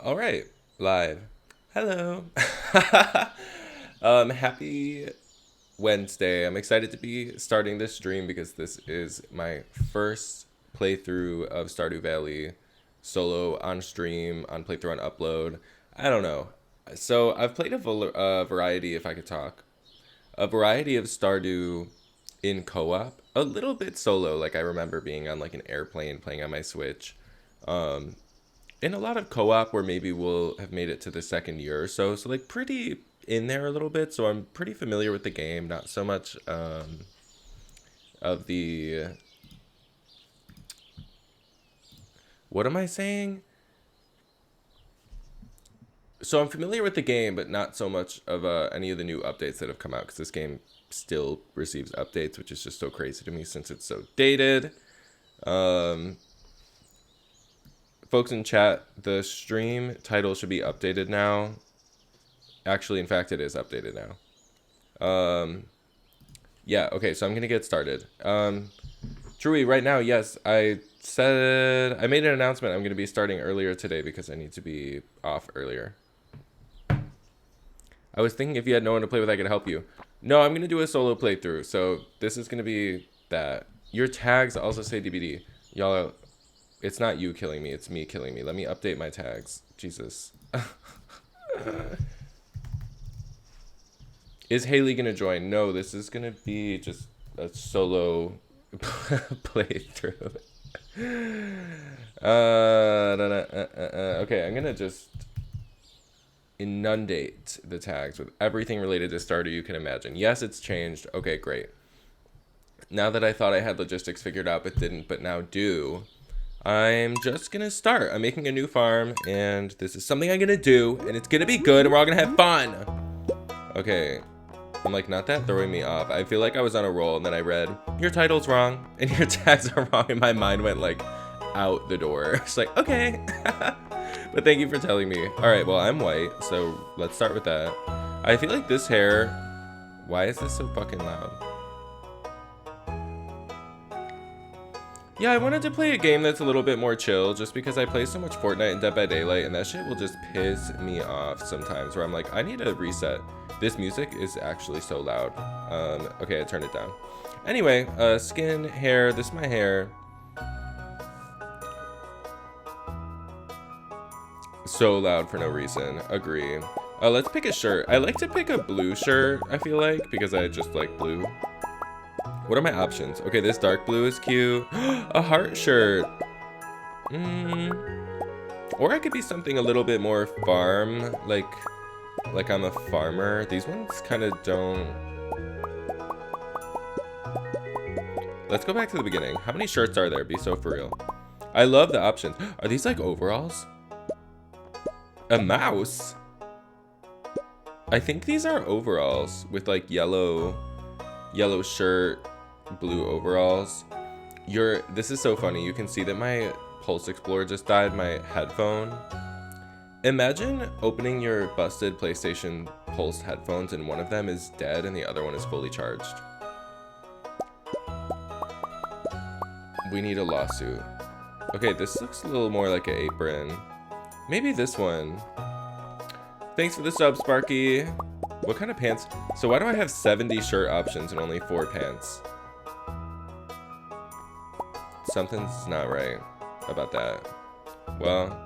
All right, live. Hello. Happy Wednesday. I'm excited to be starting this stream because this is my first playthrough of Stardew Valley solo on stream, on playthrough on upload. I don't know. So I've played a variety, if I could talk, a variety of Stardew in co-op, a little bit solo. Like I remember being on like an airplane playing on my Switch. Um, in a lot of co-op where maybe we'll have made it to the second year or so. So like pretty in there a little bit. So I'm pretty familiar with the game. Not so much of the what am I saying? So I'm familiar with the game, but not so much of any of the new updates that have come out because this game still receives updates, which is just so crazy to me since it's so dated. Um, Folks in chat, the stream title should be updated now. Actually, in fact, it is updated now. Yeah, okay, so I'm gonna get started. Drewy, right now, yes, I made an announcement. I'm gonna be starting earlier today because I need to be off earlier. I was thinking if you had no one to play with, I could help you. No, I'm gonna do a solo playthrough, so this is gonna be that. Your tags also say DBD. Y'all, it's not you killing me, it's me killing me. Let me update my tags. Jesus. Is Haley gonna join? No, this is gonna be just a solo playthrough. Okay, I'm gonna just inundate the tags with everything related to Stardew you can imagine. Yes, it's changed. Okay, great. Now that I thought I had logistics figured out but didn't, but now do, I'm just gonna start. I'm making a new farm, and this is something I'm gonna do, and it's gonna be good, and we're all gonna have fun. Okay. I'm like, not that throwing me off. I feel like I was on a roll, and then I read, your title's wrong, and your tags are wrong, and my mind went, like, out the door. It's like, okay. But thank you for telling me. All right, well, I'm white, so let's start with that. I feel like this hair... Why is this so fucking loud? Yeah, I wanted to play a game that's a little bit more chill, just because I play so much Fortnite and Dead by Daylight, and that shit will just piss me off sometimes, where I'm like, I need a reset. This music is actually so loud. Okay, I turned it down. Anyway, skin, hair, this is my hair. So loud for no reason, agree. Let's pick a shirt. I like to pick a blue shirt, I feel like, because I just like blue. What are my options? Okay, this dark blue is cute. A heart shirt. Or I could be something a little bit more farm, like I'm a farmer. These ones kind of don't. Let's go back to the beginning. How many shirts are there? Be so for real. I love the options. Are these like overalls? A mouse? I think these are overalls with like yellow shirt, blue overalls. This is so funny. You can see that my Pulse Explorer just died, my headphone. Imagine opening your busted PlayStation Pulse headphones and one of them is dead and the other one is fully charged. We need a lawsuit. Okay, this looks a little more like an apron. Maybe this one. Thanks for the sub, Sparky. What kind of pants? So why do I have 70 shirt options and only 4 pants? Something's not right about that. Well,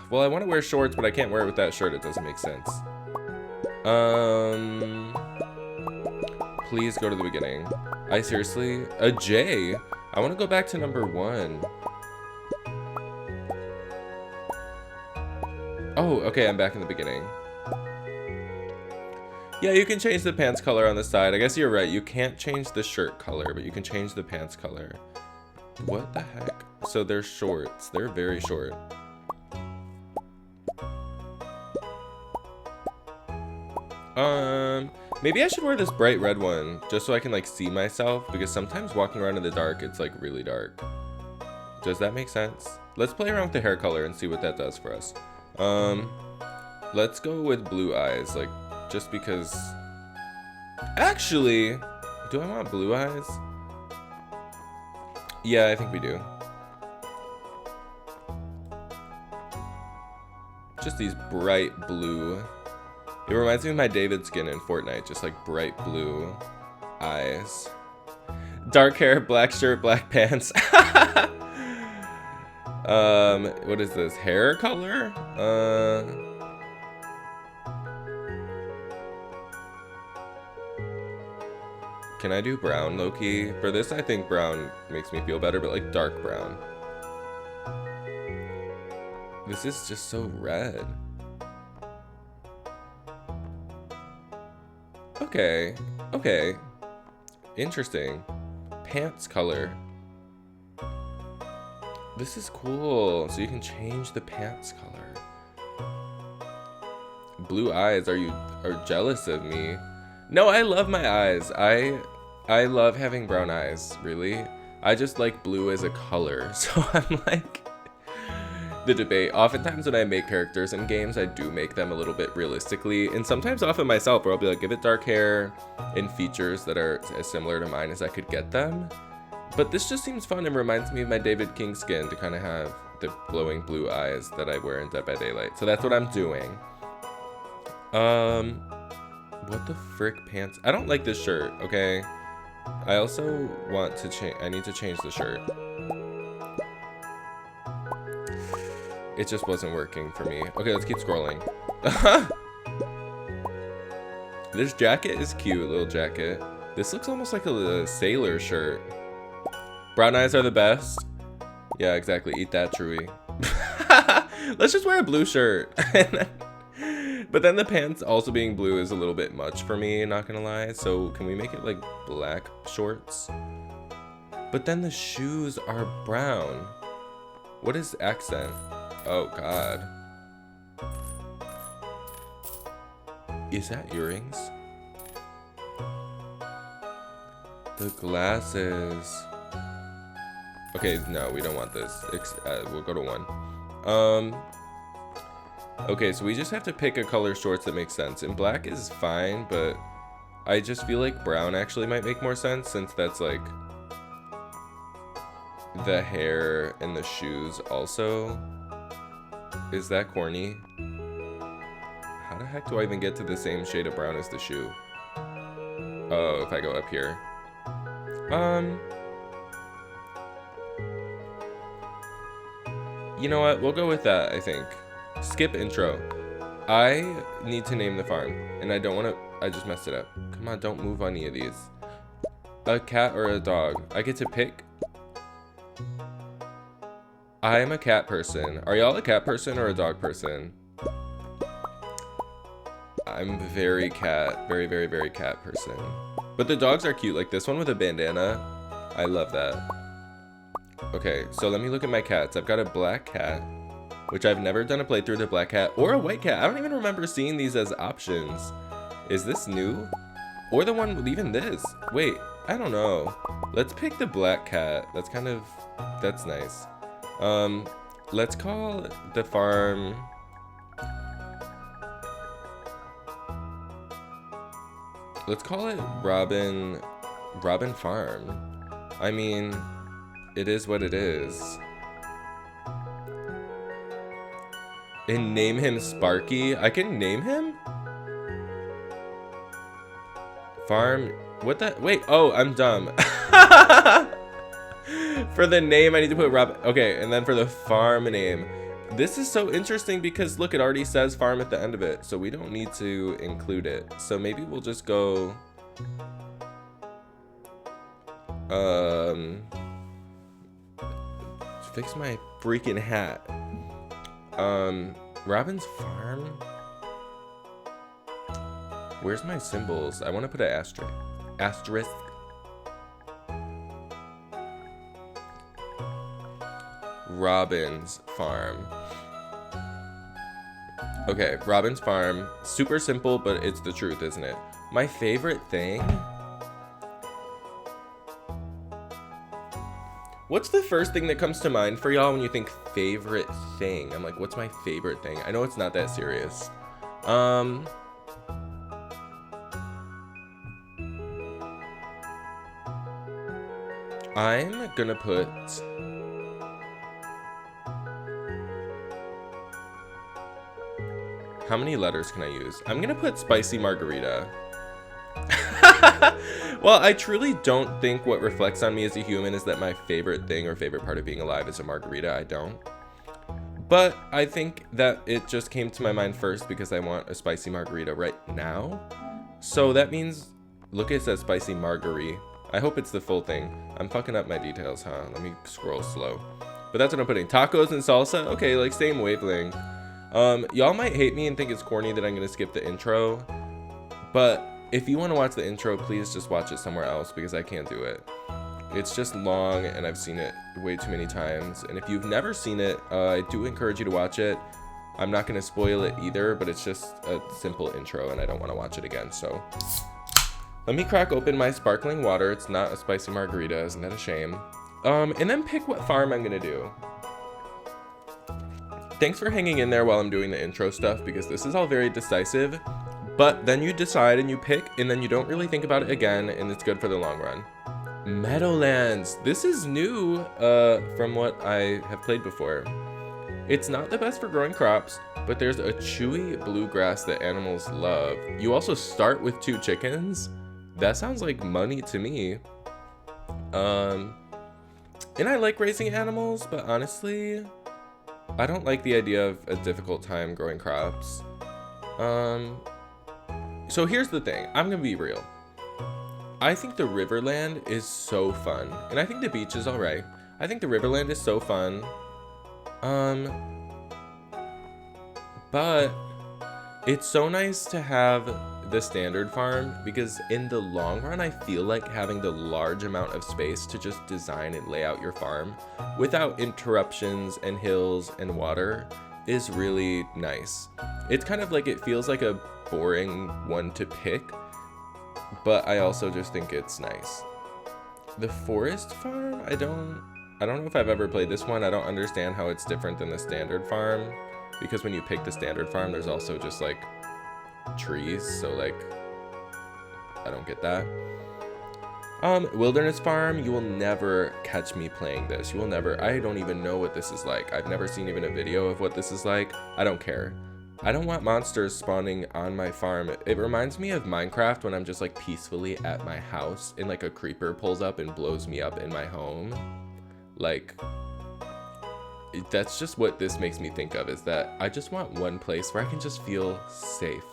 well, I want to wear shorts, but I can't wear it with that shirt. It doesn't make sense. Please go to the beginning. I seriously, a J. I want to go back to number 1. Oh, okay, I'm back in the beginning. Yeah, you can change the pants color on the side. I guess you're right. You can't change the shirt color, but you can change the pants color. What the heck? So they're shorts. They're very short. Maybe I should wear this bright red one just so I can like see myself, because sometimes walking around in the dark, it's like really dark. Does that make sense? Let's play around with the hair color and see what that does for us. Let's go with blue eyes, like just because. Actually, do I want blue eyes? Yeah, I think we do. just these bright blue. It reminds me of my David skin in Fortnite, just like bright blue eyes. Dark hair, black shirt, black pants. What is this? Hair color? Can I do brown, low-key? For this, I think brown makes me feel better, but like dark brown. This is just so red. Okay, okay. Interesting. Pants color. This is cool. So you can change the pants color. Blue eyes, are jealous of me? No, I love my eyes. I love having brown eyes, really. I just like blue as a color. So I'm like the debate. Oftentimes when I make characters in games, I do make them a little bit realistically, and sometimes often myself, where I'll be like, give it dark hair and features that are as similar to mine as I could get them. But this just seems fun and reminds me of my David King skin to kind of have the glowing blue eyes that I wear in Dead by Daylight. So that's what I'm doing. What the frick pants? I don't like this shirt, okay? I also want to change. I need to change the shirt. It just wasn't working for me. Okay, let's keep scrolling. This jacket is cute, little jacket. This looks almost like a sailor shirt. Brown eyes are the best. Yeah, exactly. Eat that, Truey. Let's just wear a blue shirt. But then the pants also being blue is a little bit much for me, not gonna lie. So can we make it like black shorts? But then the shoes are brown. What is accent? Oh god. Is that earrings? The glasses. Okay, no, we don't want this. We'll go to 1. Okay, so we just have to pick a color shorts that makes sense. And black is fine, but I just feel like brown actually might make more sense, since that's like the hair and the shoes also. Is that corny? How the heck do I even get to the same shade of brown as the shoe? Oh, if I go up here. You know what? We'll go with that, I think. Skip intro. I need to name the farm, and I don't want to. I just messed it up. Come on, don't move on any of these. A cat or a dog? I get to pick. I am a cat person. Are y'all a cat person or a dog person? I'm very cat. Very, very, very cat person. But the dogs are cute. Like this one with a bandana. I love that. Okay, so let me look at my cats. I've got a black cat, which I've never done a playthrough of the black cat, or a white cat. I don't even remember seeing these as options. Is this new? Or the one with even this? Wait, I don't know. Let's pick the black cat. That's nice. Let's call the farm. Let's call it Robin Farm. I mean, it is what it is. And name him Sparky. I can name him? Farm. What the? Wait. Oh, I'm dumb. For the name, I need to put Rob. Okay, and then for the farm name. This is so interesting because look, it already says farm at the end of it. So we don't need to include it. So maybe we'll just go. Fix my freaking hat. Robin's farm? Where's my symbols? I want to put an asterisk. Asterisk. Robin's farm. Okay, Robin's farm. Super simple, but it's the truth, isn't it? My favorite thing? What's the first thing that comes to mind for y'all when you think favorite thing? I'm like, what's my favorite thing? I know it's not that serious. I'm gonna put How many letters can I use? I'm gonna put spicy margarita. Well, I truly don't think what reflects on me as a human is that my favorite thing or favorite part of being alive is a margarita. I don't. But I think that it just came to my mind first because I want a spicy margarita right now. So that means, look, it says spicy margarita. I hope it's the full thing. I'm fucking up my details, huh? Let me scroll slow. But that's what I'm putting. Tacos and salsa? Okay, like same wavelength. Y'all might hate me and think it's corny that I'm gonna skip the intro. But if you want to watch the intro, please just watch it somewhere else because I can't do it. It's just long and I've seen it way too many times. And if you've never seen it, I do encourage you to watch it. I'm not going to spoil it either, but it's just a simple intro and I don't want to watch it again. So let me crack open my sparkling water. It's not a spicy margarita. Isn't that a shame? And then pick what farm I'm going to do. Thanks for hanging in there while I'm doing the intro stuff because this is all very decisive. But then you decide and you pick and then you don't really think about it again and it's good for the long run. Meadowlands. This is new from what I have played before. It's not the best for growing crops, but there's a chewy bluegrass that animals love. You also start with 2 chickens. That sounds like money to me. And I like raising animals, but honestly, I don't like the idea of a difficult time growing crops. So here's the thing. I'm gonna be real. I think the Riverland is so fun. And I think the beach is alright. I think the Riverland is so fun. But it's so nice to have the standard farm because in the long run, I feel like having the large amount of space to just design and lay out your farm without interruptions and hills and water is really nice. It's kind of like it feels like a boring one to pick. But I also just think it's nice. The forest farm, I don't know if I've ever played this one. I don't understand how it's different than the standard farm because when you pick the standard farm, there's also just like trees. So like, I don't get that. Wilderness farm, you will never catch me playing this. You will never, I don't even know what this is like. I've never seen even a video of what this is like. I don't care. I don't want monsters spawning on my farm. It reminds me of Minecraft when I'm just like peacefully at my house and like a creeper pulls up and blows me up in my home. Like, that's just what this makes me think of, is that I just want one place where I can just feel safe.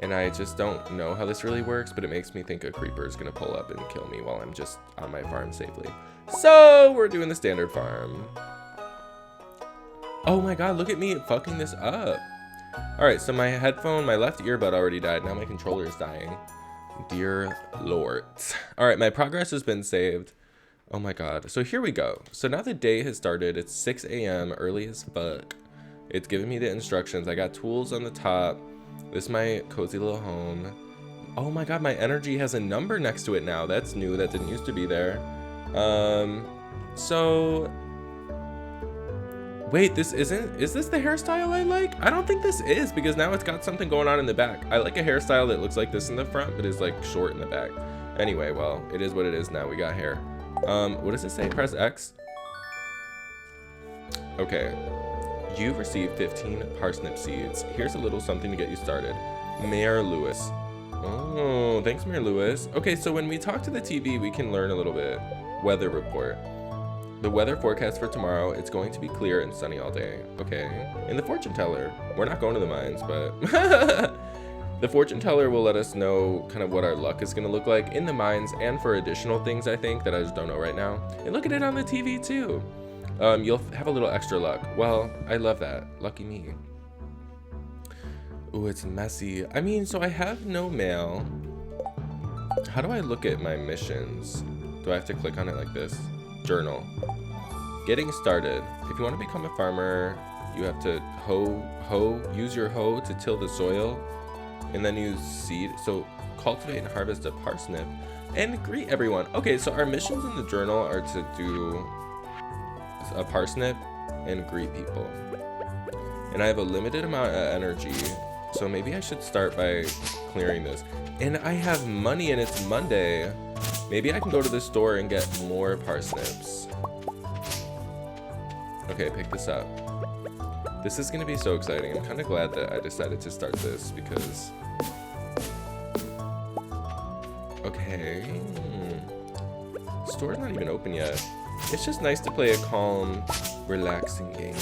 And I just don't know how this really works, but it makes me think a creeper is gonna pull up and kill me while I'm just on my farm safely. So we're doing the standard farm. Oh my god, look at me fucking this up. Alright, so my headphone, my left earbud already died. Now my controller is dying. Dear Lord. Alright, my progress has been saved. Oh my god. So here we go. So now the day has started. It's 6 a.m. early as fuck. It's giving me the instructions. I got tools on the top. This is my cozy little home. Oh my god, my energy has a number next to it now. That's new. That didn't used to be there. So... Wait, is this the hairstyle I like? I don't think this is because now it's got something going on in the back. I like a hairstyle that looks like this in the front, but is like short in the back. Anyway, well, it is what it is now. We got hair. What does it say? Press X. Okay. You've received 15 parsnip seeds. Here's a little something to get you started. Mayor Lewis. Oh, thanks, Mayor Lewis. Okay, so when we talk to the TV, we can learn a little bit. Weather report. The weather forecast for tomorrow, it's going to be clear and sunny all day. Okay. And the fortune teller. We're not going to the mines, but... The fortune teller will let us know kind of what our luck is going to look like in the mines and for additional things, I think, that I just don't know right now. And look at it on the TV, too. You'll have a little extra luck. Well, I love that. Lucky me. Ooh, it's messy. I mean, so I have no mail. How do I look at my missions? Do I have to click on it like this? Journal. Getting started. If you want to become a farmer, you have to use your hoe to till the soil, and then use seed. So cultivate and harvest a parsnip and greet everyone. Okay, so our missions in the journal are to do a parsnip and greet people. And I have a limited amount of energy, so maybe I should start by clearing this. And I have money and it's Monday. Maybe I can go to the store and get more parsnips. Okay, pick this up. This is gonna be so exciting. I'm kind of glad that I decided to start this because... Okay. Store's not even open yet. It's just nice to play a calm, relaxing game.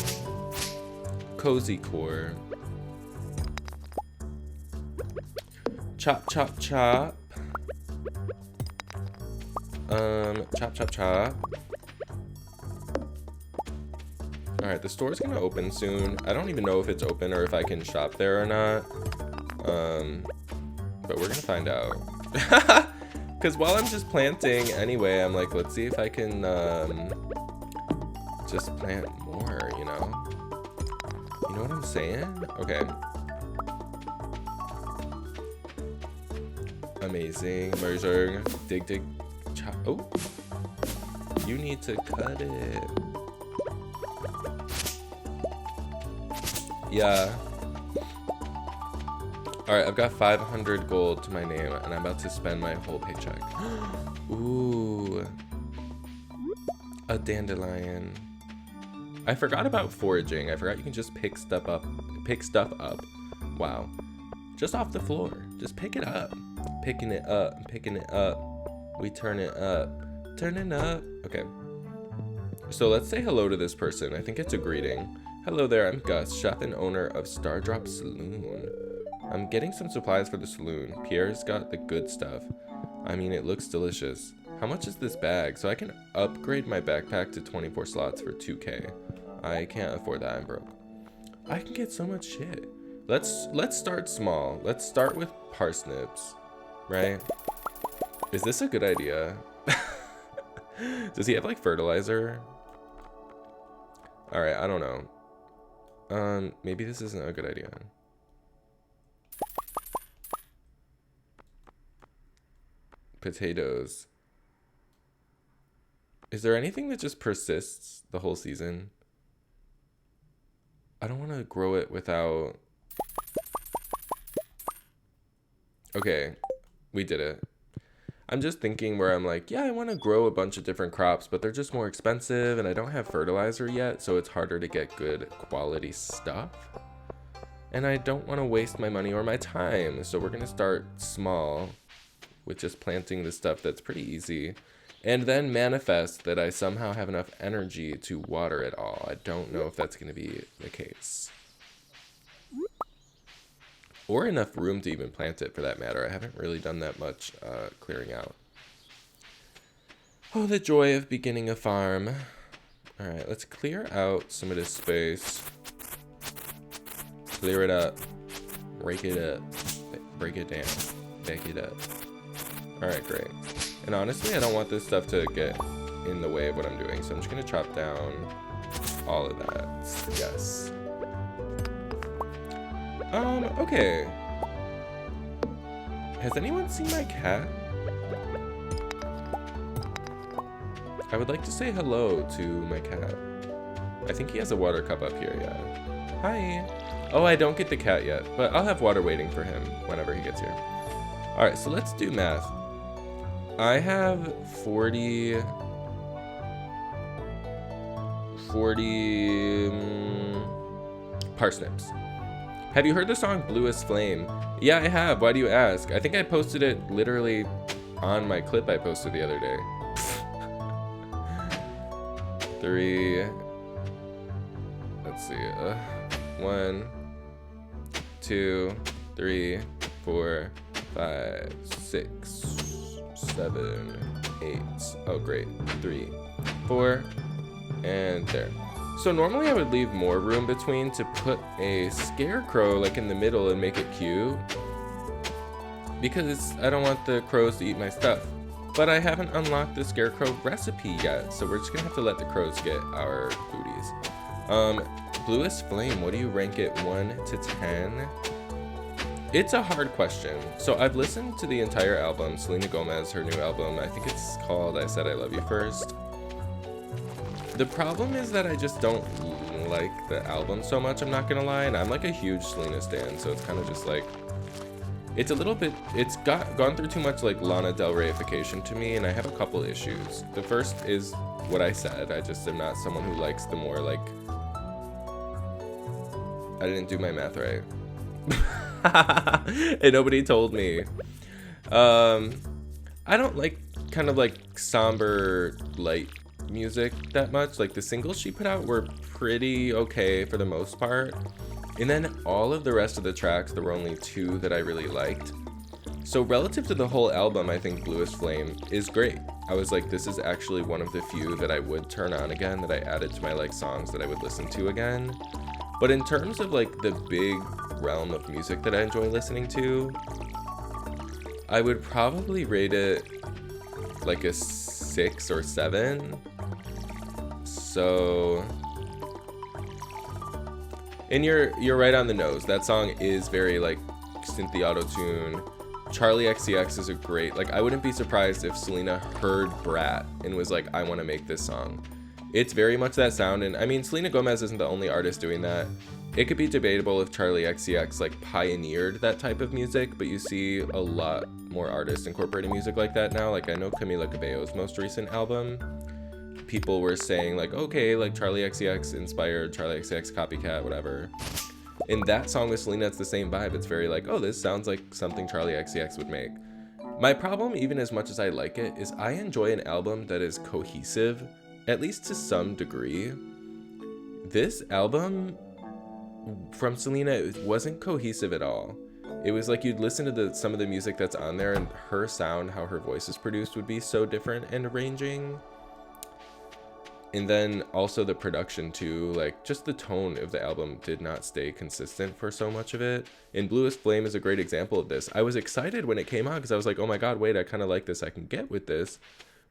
Cozy core. Chop, chop, chop. Chop, chop, chop. Alright, the store's gonna open soon. I don't even know if it's open or if I can shop there or not. But we're gonna find out. Because while I'm just planting anyway, I'm like, let's see if I can just plant more, you know? You know what I'm saying? Okay. Amazing. Amazing. Dig, dig. Chop. Oh. You need to cut it. Yeah. Alright, I've got 500 gold to my name, and I'm about to spend my whole paycheck. Ooh. A dandelion. I forgot about foraging. I forgot you can just pick stuff up. Wow. Just off the floor. Just pick it up. Picking it up. Picking it up. We turn it up. Turning up. Okay. So let's say hello to this person. I think it's a greeting. Hello there, I'm Gus, chef and owner of Stardew Saloon. I'm getting some supplies for the saloon. Pierre's got the good stuff. I mean, it looks delicious. How much is this bag? So I can upgrade my backpack to 24 slots for 2K. I can't afford that, I'm broke. I can get so much shit. Let's start small. Let's start with parsnips, right? Is this a good idea? Does he have like fertilizer? Alright, I don't know. Maybe this isn't a good idea. Potatoes. Is there anything that just persists the whole season? I don't want to grow it without... Okay, we did it. I'm just thinking where I'm like, yeah, I want to grow a bunch of different crops, but they're just more expensive and I don't have fertilizer yet, so it's harder to get good quality stuff. And I don't want to waste my money or my time, so we're going to start small with just planting the stuff that's pretty easy, and then manifest that I somehow have enough energy to water it all. I don't know if that's going to be the case. Or enough room to even plant it, for that matter. I haven't really done that much clearing out. Oh, the joy of beginning a farm. Alright, let's clear out some of this space. Clear it up. Break it up. Break it down. Back it up. Alright, great. And honestly, I don't want this stuff to get in the way of what I'm doing, so I'm just going to chop down all of that. Yes. Okay. Has anyone seen my cat? I would like to say hello to my cat. I think he has a water cup up here, yeah. Hi. Oh, I don't get the cat yet, but I'll have water waiting for him whenever he gets here. Alright, so let's do math. I have 40 parsnips. Have you heard the song Bluest Flame? Yeah, I have. Why do you ask? I think I posted it literally on my clip I posted the other day. 3. Let's see. 1, 2, 3, 4, 5, 6, 7, 8. Oh, great. 3, 4, and there. So normally I would leave more room between to put a scarecrow like in the middle and make it cute, because I don't want the crows to eat my stuff. But I haven't unlocked the scarecrow recipe yet, so we're just gonna have to let the crows get our booties. Bluest Flame, what do you rank it 1 to 10? It's a hard question. So I've listened to the entire album, Selena Gomez, her new album. I think it's called I Said I Love You First. The problem is that I just don't like the album so much, I'm not gonna lie, and I'm like a huge Selena stan, so it's kind of just like, it's a little bit, it's gone through too much like Lana Del Rey-ification to me, and I have a couple issues. The first is what I said. I just am not someone who likes the more like I didn't do my math right. And nobody told me. I don't like kind of like somber light music that much. Like the singles she put out were pretty okay for the most part. And then all of the rest of the tracks, there were only 2 that I really liked. So relative to the whole album, I think Bluest Flame is great. I was like, this is actually one of the few that I would turn on again, that I added to my like songs that I would listen to again. But in terms of like the big realm of music that I enjoy listening to, I would probably rate it like a 6 or 7. So, and you're right on the nose. That song is very like synthy auto-tune. Charlie XCX is a great, like I wouldn't be surprised if Selena heard Brat and was like, I want to make this song. It's very much that sound, and I mean, Selena Gomez isn't the only artist doing that. It could be debatable if Charlie XCX like pioneered that type of music, but you see a lot more artists incorporating music like that now. Like I know Camila Cabello's most recent album, people were saying like, okay, like Charlie XCX inspired, Charlie XCX copycat, whatever. In that song with Selena, it's the same vibe. It's very like, oh, this sounds like something Charlie XCX would make. My problem, even as much as I like it, is I enjoy an album that is cohesive, at least to some degree. This album from Selena, it wasn't cohesive at all. It was like you'd listen to some of the music that's on there, and her sound, how her voice is produced, would be so different and arranging. And then also the production too, like just the tone of the album did not stay consistent for so much of it. And Bluest Flame is a great example of this. I was excited when it came out because I was like, oh my god, wait, I kind of like this, I can get with this.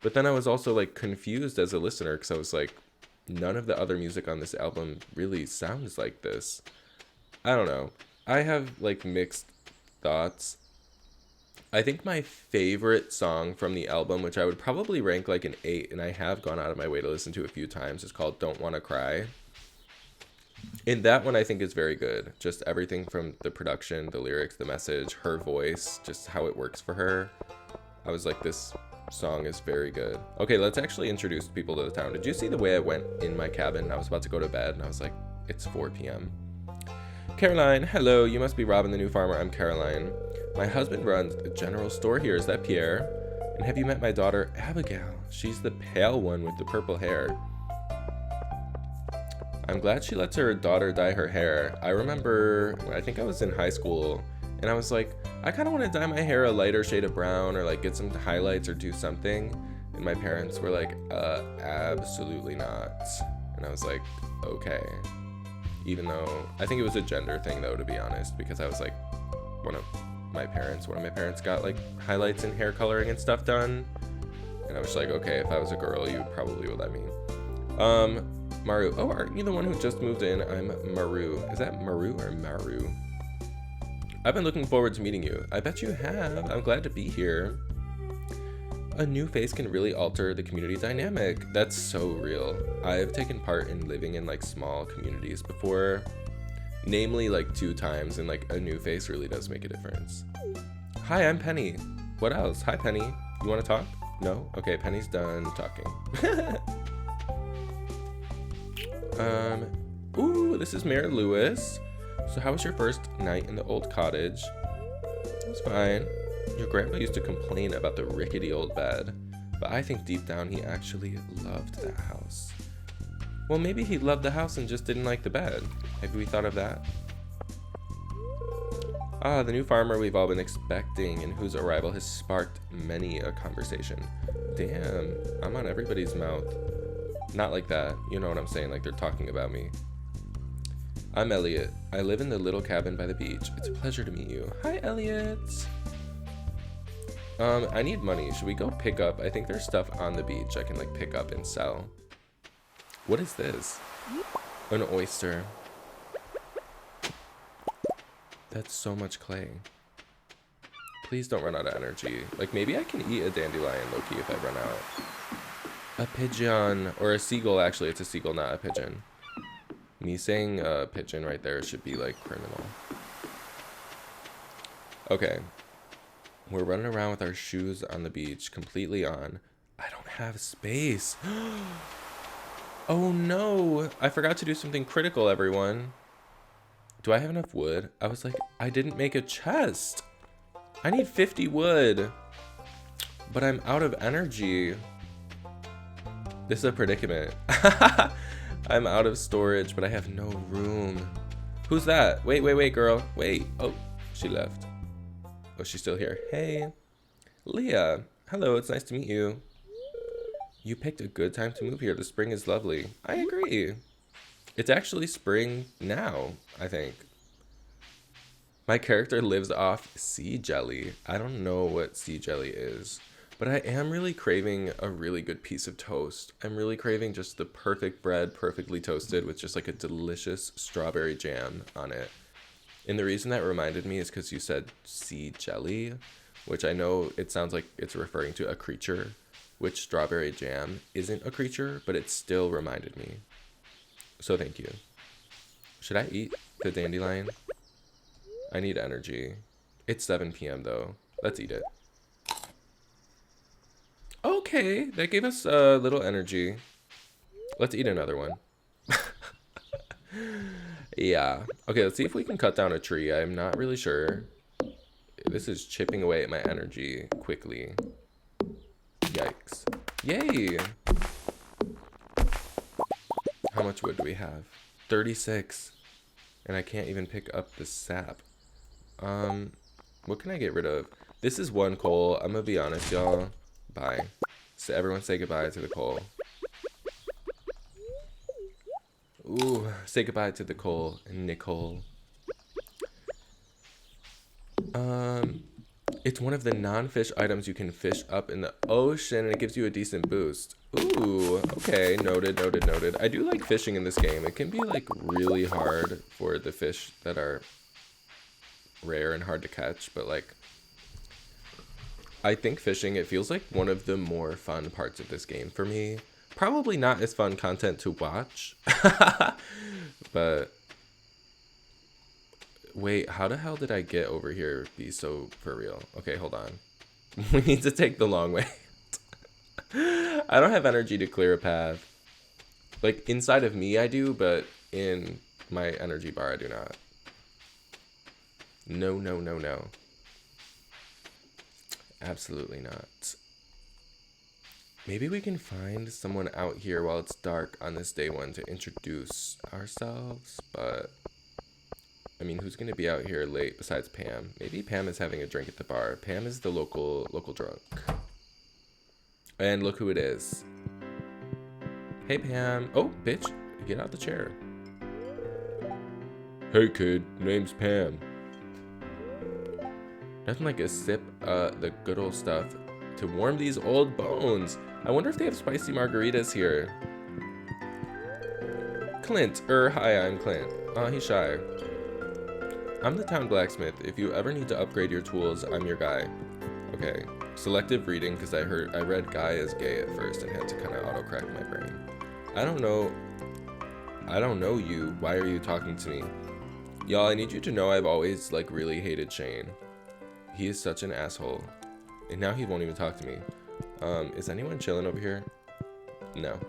But then I was also like confused as a listener because I was like, none of the other music on this album really sounds like this. I don't know. I have like mixed thoughts. I think my favorite song from the album, which I would probably rank like an 8, and I have gone out of my way to listen to a few times, is called Don't Wanna Cry. And that one I think is very good. Just everything from the production, the lyrics, the message, her voice, just how it works for her. I was like, this song is very good. Okay, let's actually introduce people to the town. Did you see the way I went in my cabin? I was about to go to bed, and I was like, it's 4 p.m. Caroline, hello, you must be Robin the new farmer. I'm Caroline. My husband runs a general store here. Is that Pierre? And have you met my daughter, Abigail? She's the pale one with the purple hair. I'm glad she lets her daughter dye her hair. I remember, I think I was in high school, and I was like, I kind of want to dye my hair a lighter shade of brown, or like get some highlights or do something. And my parents were like, absolutely not. And I was like, okay. Even though, I think it was a gender thing though, to be honest, because I was like, one of my parents got like highlights and hair coloring and stuff done, and I was like, okay, if I was a girl, you probably would let me. Maru, oh, aren't you the one who just moved in? I'm Maru. Is that Maru or Maru? I've been looking forward to meeting you. I bet you have. I'm glad to be here. A new face can really alter the community dynamic. That's so real. I've taken part in living in like small communities before, namely like 2 times, and like a new face really does make a difference. Hi, I'm Penny. What else? Hi, Penny. You want to talk? No? Okay, Penny's done talking. Ooh, this is Mayor Lewis. So how was your first night in the old cottage? It was fine. Your grandpa used to complain about the rickety old bed, but I think deep down he actually loved that house. Well, maybe he loved the house and just didn't like the bed. Have we thought of that? Ah, the new farmer we've all been expecting and whose arrival has sparked many a conversation. Damn, I'm on everybody's mouth. Not like that, you know what I'm saying, like they're talking about me. I'm Elliot. I live in the little cabin by the beach. It's a pleasure to meet you. Hi, Elliot. I need money. Should we go pick up? I think there's stuff on the beach I can like pick up and sell. What is this? An oyster. That's so much clay. Please don't run out of energy. Like maybe I can eat a dandelion, Loki, if I run out. A pigeon, or a seagull. Actually, it's a seagull, not a pigeon. Me saying pigeon right there should be like criminal. Okay. We're running around with our shoes on the beach, completely on. I don't have space. Oh no, I forgot to do something critical, everyone. Do I have enough wood? I was like, I didn't make a chest. I need 50 wood. But I'm out of energy. This is a predicament. I'm out of storage, but I have no room. Who's that? Wait, girl. Wait. Oh, she left. Oh, she's still here. Hey. Leah. Hello, it's nice to meet you. You picked a good time to move here. The spring is lovely. I agree. It's actually spring now, I think. My character lives off sea jelly. I don't know what sea jelly is, but I am really craving a really good piece of toast. I'm really craving just the perfect bread, perfectly toasted with just like a delicious strawberry jam on it. And the reason that reminded me is because you said sea jelly, which I know it sounds like it's referring to a creature, which strawberry jam isn't a creature, but it still reminded me. So thank you. Should I eat the dandelion? I need energy. It's 7 p.m. though. Let's eat it. Okay, that gave us a little energy. Let's eat another one. Yeah. Okay, let's see if we can cut down a tree. I'm not really sure. This is chipping away at my energy quickly. Yikes. Yay! How much wood do we have? 36. And I can't even pick up the sap. What can I get rid of? This is one coal. I'm gonna be honest, y'all. Bye. So everyone say goodbye to the coal. Ooh, say goodbye to the coal, Nicole. It's one of the non-fish items you can fish up in the ocean, and it gives you a decent boost. Ooh, okay, noted. I do like fishing in this game. It can be like really hard for the fish that are rare and hard to catch, but like I think fishing, it feels like one of the more fun parts of this game for me. Probably not as fun content to watch, but wait, how the hell did I get over here? Be so for real. Okay, hold on. We need to take the long way. I don't have energy to clear a path. Like inside of me I do, but in my energy bar I do not. No. Absolutely not. Maybe we can find someone out here while it's dark on this day one to introduce ourselves, but I mean, who's gonna be out here late besides Pam? Maybe Pam is having a drink at the bar. Pam is the local drunk. And look who it is. Hey Pam. Oh, bitch, get out the chair. Hey kid, name's Pam. Nothing like a sip the good old stuff to warm these old bones. I wonder if they have spicy margaritas here. Clint, hi, I'm Clint. He's shy. I'm the town blacksmith. If you ever need to upgrade your tools, I'm your guy. Okay, selective reading, because I read guy as gay at first and had to kind of auto-correct my brain. I don't know you. Why are you talking to me? Y'all, I need you to know I've always, like, really hated Shane. He is such an asshole. And now he won't even talk to me. Is anyone chilling over here? No.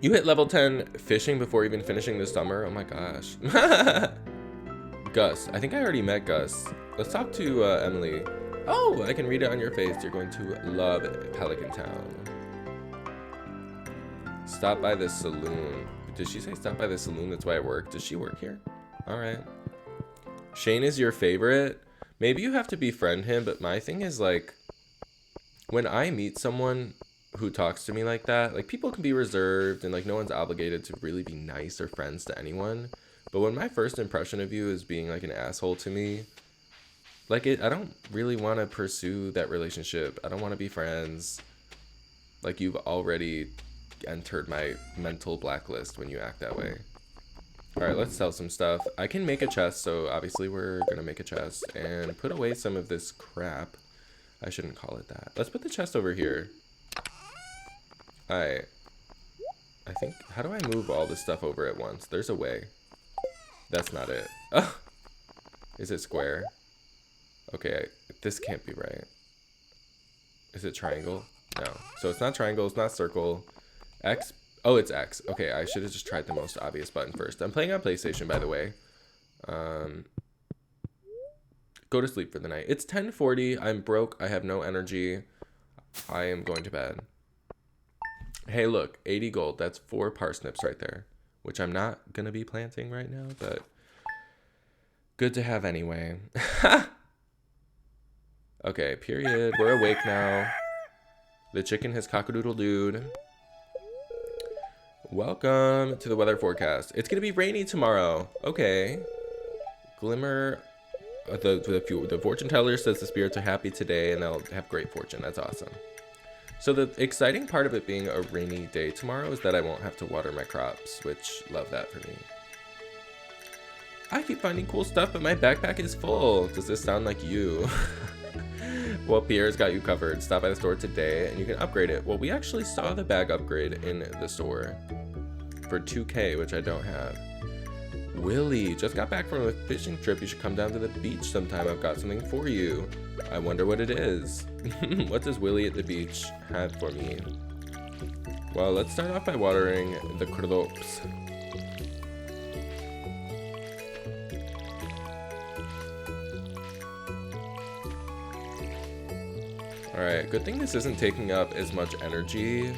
You hit level 10 fishing before even finishing the summer? Oh my gosh. Gus. I think I already met Gus. Let's talk to Emily. Oh, I can read it on your face. You're going to love Pelican Town. Stop by the saloon. Did she say stop by the saloon? That's why I work. Does she work here? All right. Shane is your favorite? Maybe you have to befriend him, but my thing is like, when I meet someone who talks to me like that, like people can be reserved and like no one's obligated to really be nice or friends to anyone. But when my first impression of you is being like an asshole to me, like I don't really want to pursue that relationship. I don't want to be friends. Like you've already entered my mental blacklist when you act that way. All right, let's sell some stuff. I can make a chest, so obviously we're gonna make a chest and put away some of this crap. I shouldn't call it that. Let's put the chest over here. I think, how do I move all this stuff over at once? There's a way. That's not it. Oh, is it square? Okay, this can't be right. Is it triangle? No. So it's not triangle, it's not circle. X. Oh, it's X. Okay, I should have just tried the most obvious button first. I'm playing on PlayStation, by the way. Go to sleep for the night. It's 10:40. I'm broke. I have no energy. I am going to bed. Hey, look, 80 gold. That's 4 parsnips right there, which I'm not going to be planting right now, but good to have anyway. Okay, period. We're awake now. The chicken has cock-a-doodle-dooed. Welcome to the weather forecast. It's going to be rainy tomorrow. Okay. Glimmer. The fortune teller says the spirits are happy today and they'll have great fortune. That's awesome. So the exciting part of it being a rainy day tomorrow is that I won't have to water my crops, which love that for me. I keep finding cool stuff, but my backpack is full. Does this sound like you? Well, Pierre's got you covered. Stop by the store today and you can upgrade it. Well, we actually saw the bag upgrade in the store for 2K, which I don't have. Willie, just got back from a fishing trip. You should come down to the beach sometime. I've got something for you. I wonder what it is. What does Willie at the beach have for me? Well, let's start off by watering the crops. Alright, good thing this isn't taking up as much energy,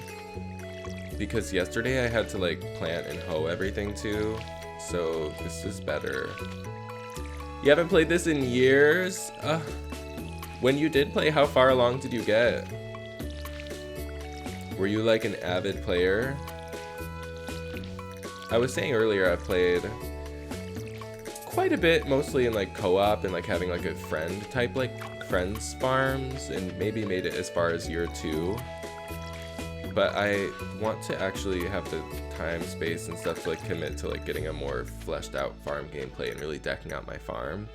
because yesterday I had to like plant and hoe everything too, so this is better. You haven't played this in years? When you did play, how far along did you get? Were you like an avid player? I was saying earlier I've played quite a bit, mostly in like co-op and like having like a friend type like friends farms, and maybe made it as far as year 2, but I want to actually have the time, space, and stuff to like commit to like getting a more fleshed out farm gameplay and really decking out my farm.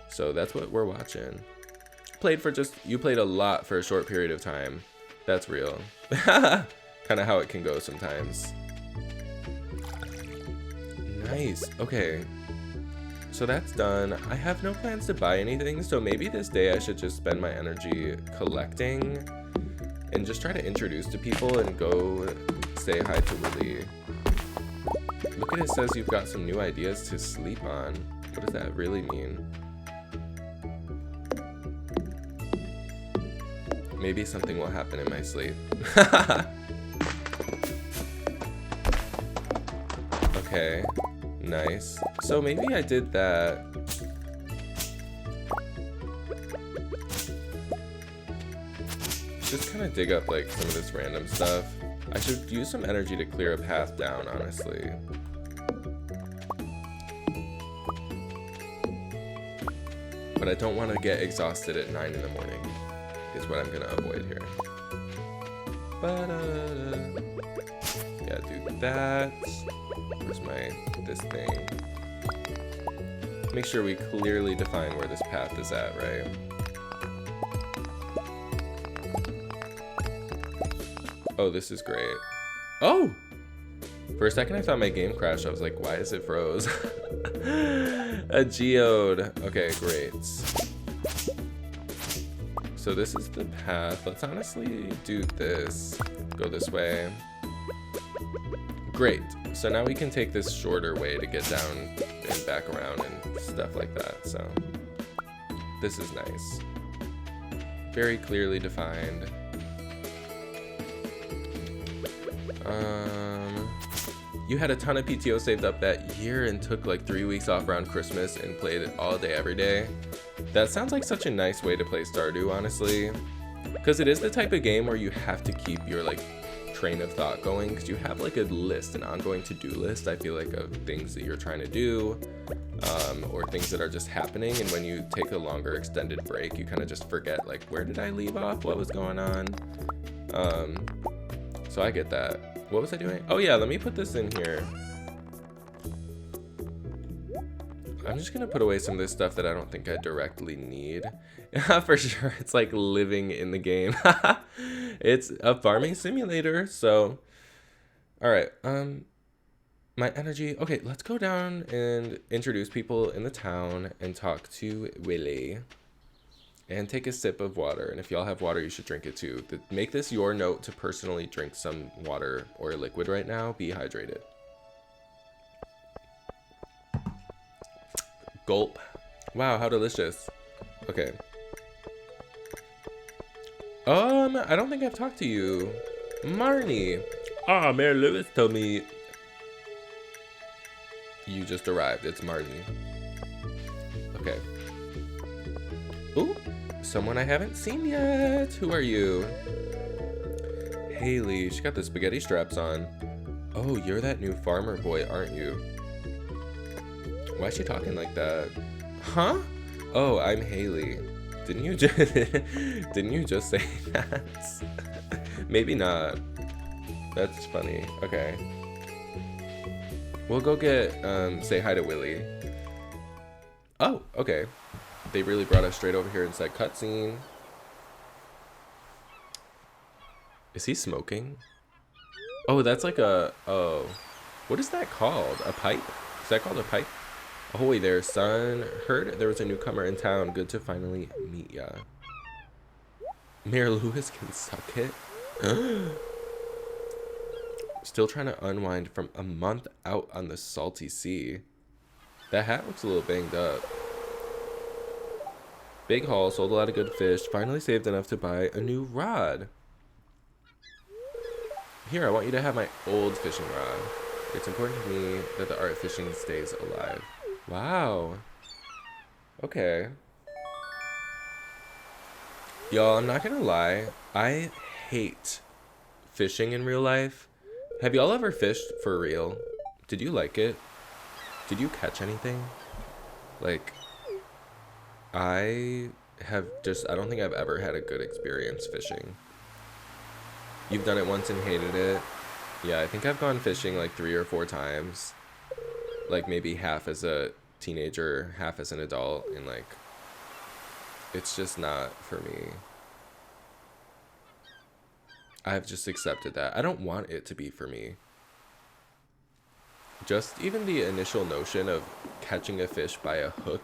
So that's what we're watching. You played a lot for a short period of time. That's real. Kind of how it can go sometimes. Nice. Okay. So that's done. I have no plans to buy anything, so maybe this day I should just spend my energy collecting and just try to introduce to people and go say hi to Willie. Look at it, says you've got some new ideas to sleep on. What does that really mean? Maybe something will happen in my sleep. Okay. Nice. So maybe I did that. Just kind of dig up like some of this random stuff. I should use some energy to clear a path down, honestly. But I don't want to get exhausted at 9 in the morning, is what I'm going to avoid here. Yeah, do that. Where's this thing? Make sure we clearly define where this path is at, right? Oh, this is great. Oh! For a second I thought my game crashed. I was like, why is it froze? A geode. Okay, great. So this is the path. Let's honestly do this. Go this way. Great. So now we can take this shorter way to get down and back around and stuff like that. So this is nice. Very clearly defined. You had a ton of PTO saved up that year and took like 3 weeks off around Christmas and played it all day, every day. That sounds like such a nice way to play Stardew, honestly. Because it is the type of game where you have to keep your like train of thought going, because you have like a list, an ongoing to-do list, I feel like, of things that you're trying to do, or things that are just happening. And when you take a longer extended break, you kind of just forget like, where did I leave off? What was going on? So I get that. What was I doing? Oh yeah, let me put this in here. I'm just gonna put away some of this stuff that I don't think I directly need. For sure, it's like living in the game. It's a farming simulator, so. All right, my energy. Okay, let's go down and introduce people in the town and talk to Willie. And take a sip of water. And if y'all have water, you should drink it too. Make this your note to personally drink some water or liquid right now. Be hydrated. Gulp. Wow, how delicious. Okay. I don't think I've talked to you. Marnie. Ah, Mary Lewis told me you just arrived. It's Marnie. Okay. Ooh, someone I haven't seen yet. Who are you? Haley. She got the spaghetti straps on. Oh, you're that new farmer boy, aren't you? Why is she talking like that? Huh? Oh, I'm Haley. Didn't you just say that? Maybe not. That's funny. Okay. We'll go get say hi to Willie. Oh, okay. They really brought us straight over here and said cutscene. Is he smoking? Oh, that's like a what is that called? A pipe? Is that called a pipe? Ahoy there, son. Heard there was a newcomer in town. Good to finally meet ya. Mayor Lewis can suck it. Still trying to unwind from a month out on the salty sea. That hat looks a little banged up. Big haul, sold a lot of good fish. Finally saved enough to buy a new rod. Here, I want you to have my old fishing rod. It's important to me that the art of fishing stays alive. Wow. Okay. Y'all, I'm not gonna lie. I hate fishing in real life. Have y'all ever fished for real? Did you like it? Did you catch anything? Like, I don't think I've ever had a good experience fishing. You've done it once and hated it. Yeah, I think I've gone fishing like 3 or 4 times. Like maybe half as a teenager, half as an adult, and like, it's just not for me. I've just accepted that. I don't want it to be for me. Just even the initial notion of catching a fish by a hook,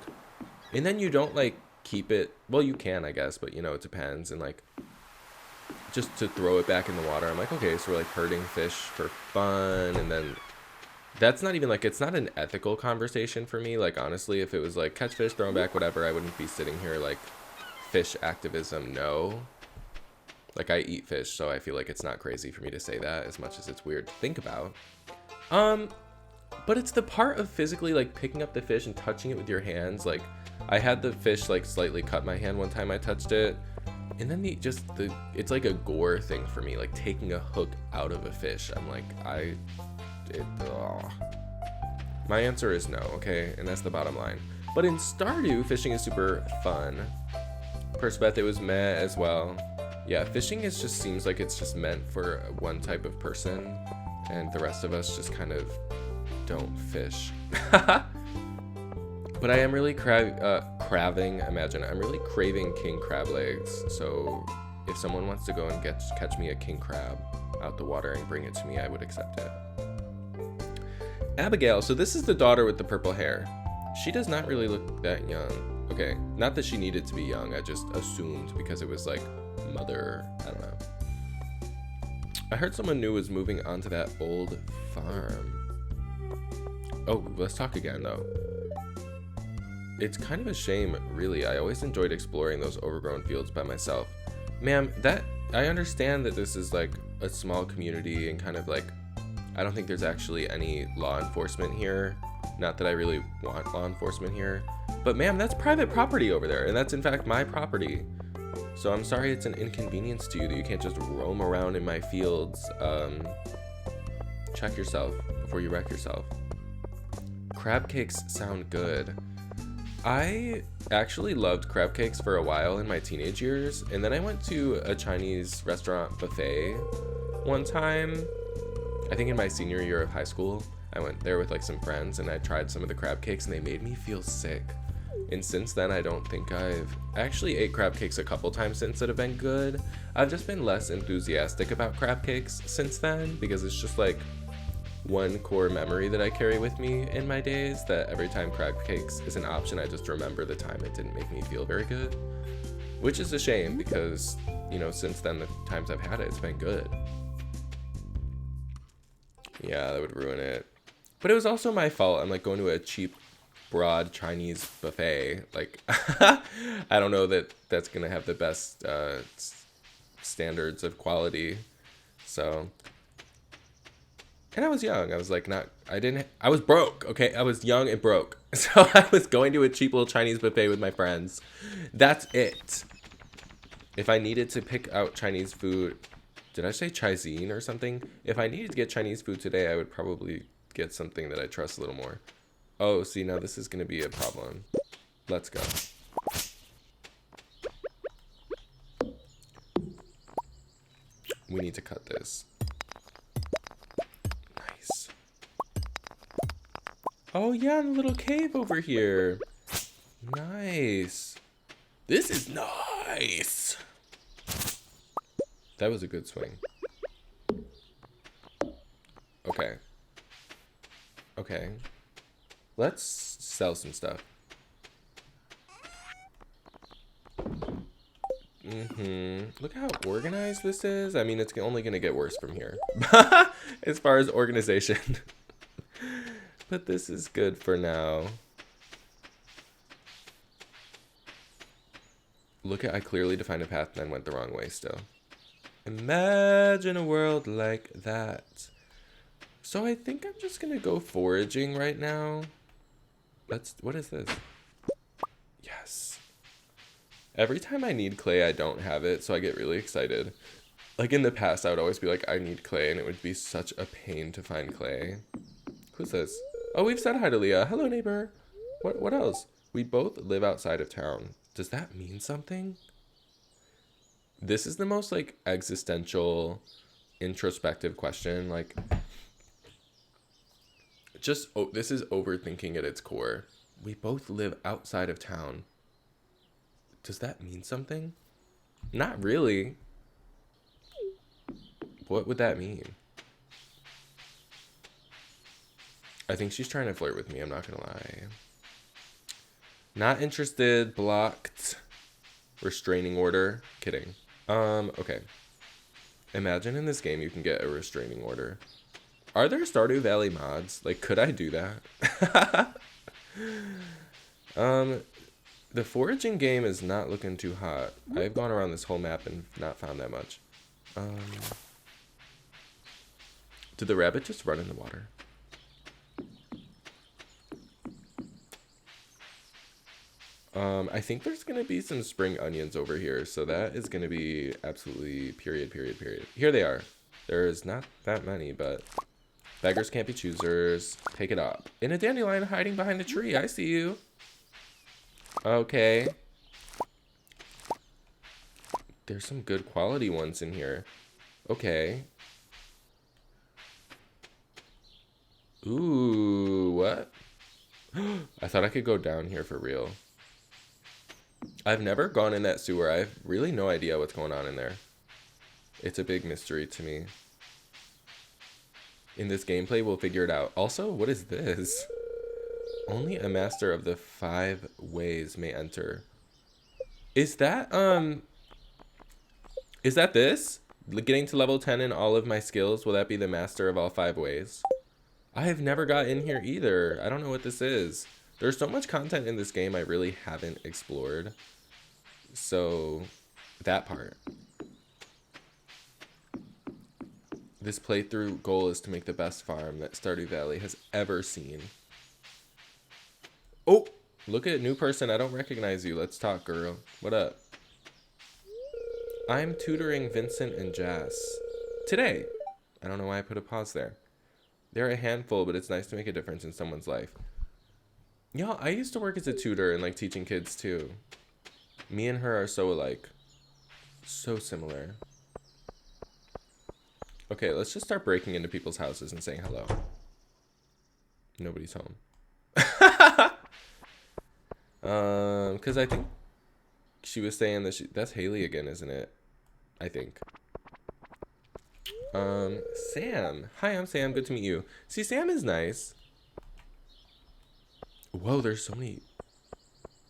and then you don't like keep it, well you can I guess, but you know, it depends, and like just to throw it back in the water. I'm like, okay, so we're like herding fish for fun, and then that's not even like, it's not an ethical conversation for me. Like honestly, if it was like catch fish, throw them back, whatever, I wouldn't be sitting here like fish activism, no. Like I eat fish, so I feel like it's not crazy for me to say that, as much as it's weird to think about. But it's the part of physically like picking up the fish and touching it with your hands. Like I had the fish like slightly cut my hand one time I touched it, and then it's like a gore thing for me, like taking a hook out of a fish. I'm like, my answer is no, okay, and that's the bottom line. But in Stardew, fishing is super fun. Perspective was meh as well. Yeah, fishing just seems like it's just meant for one type of person, and the rest of us just kind of don't fish. But I am really I'm really craving king crab legs. So if someone wants to go and catch me a king crab out the water and bring it to me, I would accept it. Abigail, so this is the daughter with the purple hair. She does not really look that young. Okay, not that she needed to be young, I just assumed because it was like mother, I don't know. I heard someone new was moving onto that old farm. Oh, let's talk again though. It's kind of a shame, really. I always enjoyed exploring those overgrown fields by myself. Ma'am, I understand that this is like a small community and kind of like, I don't think there's actually any law enforcement here. Not that I really want law enforcement here. But ma'am, that's private property over there, and that's in fact my property. So I'm sorry it's an inconvenience to you that you can't just roam around in my fields. Check yourself before you wreck yourself. Crab cakes sound good. I actually loved crab cakes for a while in my teenage years, and then I went to a Chinese restaurant buffet one time. I think in my senior year of high school. I went there with like some friends and I tried some of the crab cakes and they made me feel sick. And since then, I don't think I actually ate crab cakes a couple times since that have been good. I've just been less enthusiastic about crab cakes since then because it's just like one core memory that I carry with me in my days, that every time crab cakes is an option, I just remember the time it didn't make me feel very good. which is a shame because, you know, since then, the times I've had it, it's been good. Yeah, that would ruin it. But it was also my fault. I'm like going to a cheap, broad Chinese buffet. Like, I don't know that that's going to have the best standards of quality. So, and I was young. I was like, I was broke. Okay. I was young and broke. So I was going to a cheap little Chinese buffet with my friends. That's it. If I needed to pick out Chinese food, did I say Chizine or something? If I needed to get Chinese food today, I would probably get something that I trust a little more. Oh, see, now this is going to be a problem. Let's go. We need to cut this. Nice. Oh, yeah, and a little cave over here. Nice. This is nice. That was a good swing. Okay. Okay. Let's sell some stuff. Look how organized this is. I mean, it's only going to get worse from here. As far as organization. But this is good for now. Look at, I clearly defined a path and then went the wrong way still. Imagine a world like that. So I think I'm just gonna go foraging right now. What is this? Yes. Every time I need clay, I don't have it, so I get really excited. Like in the past, I would always be like, I need clay, and it would be such a pain to find clay. Who's this? Oh, we've said hi to Leah. Hello, neighbor. What else? We both live outside of town. Does that mean something? This is the most like existential, introspective question. Like, this is overthinking at its core. We both live outside of town. Does that mean something? Not really. What would that mean? I think she's trying to flirt with me, I'm not gonna lie. Not interested, blocked, restraining order. Kidding. Okay. Imagine in this game you can get a restraining order. Are there Stardew Valley mods? Like, could I do that? The foraging game is not looking too hot. I've gone around this whole map and not found that much. Did the rabbit just run in the water? I think there's going to be some spring onions over here, so that is going to be absolutely period. Here they are. There is not that many, but beggars can't be choosers. Take it up. In a dandelion hiding behind the tree. I see you. Okay. There's some good quality ones in here. Okay. Ooh, what? I thought I could go down here for real. I've never gone in that sewer. I have really no idea what's going on in there. It's a big mystery to me. In this gameplay, we'll figure it out. Also, what is this? Only a master of the 5 ways may enter. Is that this? Getting to level 10 in all of my skills, will that be the master of all 5 ways? I have never got in here either. I don't know what this is. There's so much content in this game I really haven't explored. So, that part. This playthrough goal is to make the best farm that Stardew Valley has ever seen. Oh, look at new person. I don't recognize you. Let's talk, girl. What up? I'm tutoring Vincent and Jess. Today. I don't know why I put a pause there. They're a handful, but it's nice to make a difference in someone's life. Y'all, I used to work as a tutor and like teaching kids too. Me and her are so alike. So similar. Okay, let's just start breaking into people's houses and saying hello. Nobody's home. Because I think she was saying that that's Haley again, isn't it? I think. Sam. Hi, I'm Sam. Good to meet you. See, Sam is nice. Whoa, there's so many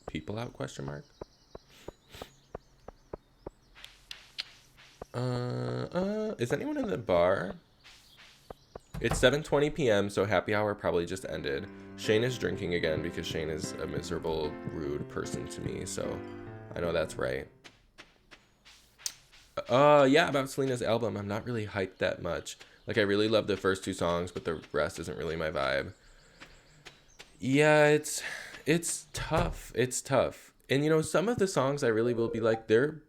people out, question mark. Is anyone in the bar? It's 7:20 p.m., so happy hour probably just ended. Shane is drinking again because Shane is a miserable, rude person to me, so I know that's right. Yeah, about Selena's album, I'm not really hyped that much. Like, I really love the first two songs, but the rest isn't really my vibe. Yeah, it's tough. It's tough. And some of the songs I really will be like, they're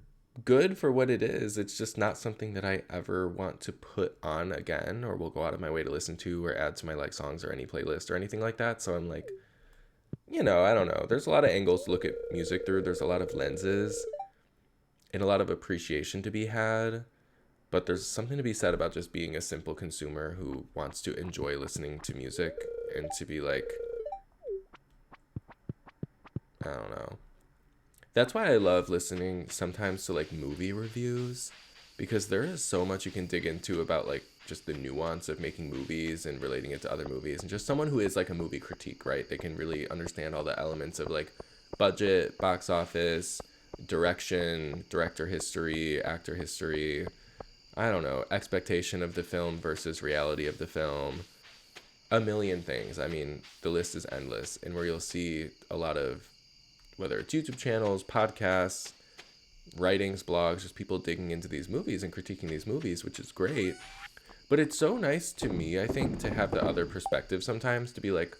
good for what it is. It's just not something that I ever want to put on again or will go out of my way to listen to or add to my like songs or any playlist or anything like that. So I'm like, I don't know. There's a lot of angles to look at music through. There's a lot of lenses and a lot of appreciation to be had. But there's something to be said about just being a simple consumer who wants to enjoy listening to music and to be like, I don't know. That's why I love listening sometimes to like movie reviews because there is so much you can dig into about like just the nuance of making movies and relating it to other movies, and just someone who is like a movie critique, right? They can really understand all the elements of like budget, box office, direction, director history, actor history, I don't know, expectation of the film versus reality of the film, a million things. I mean, the list is endless, and where you'll see a lot of, whether it's YouTube channels, podcasts, writings, blogs, just people digging into these movies and critiquing these movies, which is great. But it's so nice to me, I think, to have the other perspective sometimes, to be like,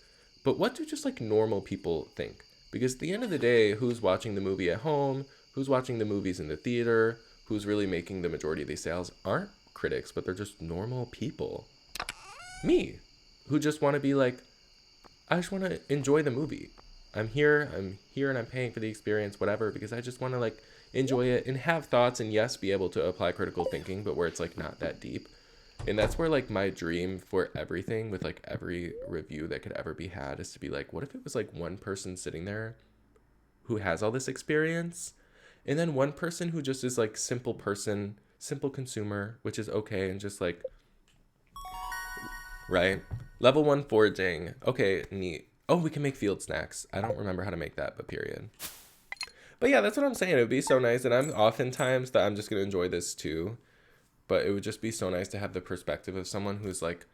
but what do just like normal people think? Because at the end of the day, who's watching the movie at home, who's watching the movies in the theater, who's really making the majority of these sales aren't critics, but they're just normal people. Me, who just want to be like, I just want to enjoy the movie. I'm here and I'm paying for the experience, whatever, because I just want to like enjoy it and have thoughts and yes, be able to apply critical thinking, but where it's like not that deep. And that's where like my dream for everything with like every review that could ever be had is to be like, what if it was like one person sitting there who has all this experience and then one person who just is like simple person, simple consumer, which is okay, and just like, right? Level 1 foraging. Okay, neat. Oh, we can make field snacks. I don't remember how to make that, but period. But yeah, that's what I'm saying. It would be so nice. And I'm oftentimes that I'm just going to enjoy this too. But it would just be so nice to have the perspective of someone who's like,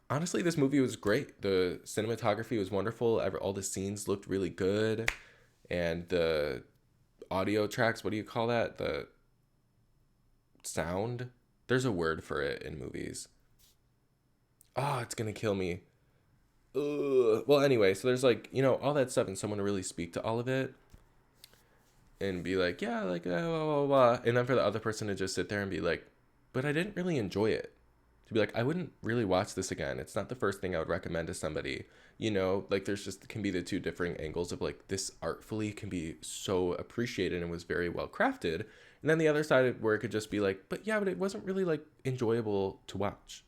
honestly, this movie was great. The cinematography was wonderful. All the scenes looked really good. And the audio tracks, what do you call that? The sound? There's a word for it in movies. Oh, it's going to kill me. Ugh. Well, anyway, so there's like, all that stuff and someone to really speak to all of it and be like, yeah, like, blah, blah, blah. And then for the other person to just sit there and be like, but I didn't really enjoy it. To be like, I wouldn't really watch this again. It's not the first thing I would recommend to somebody. Like there's just can be the two differing angles of like this artfully can be so appreciated and was very well crafted. And then the other side where it could just be like, but yeah, but it wasn't really like enjoyable to watch.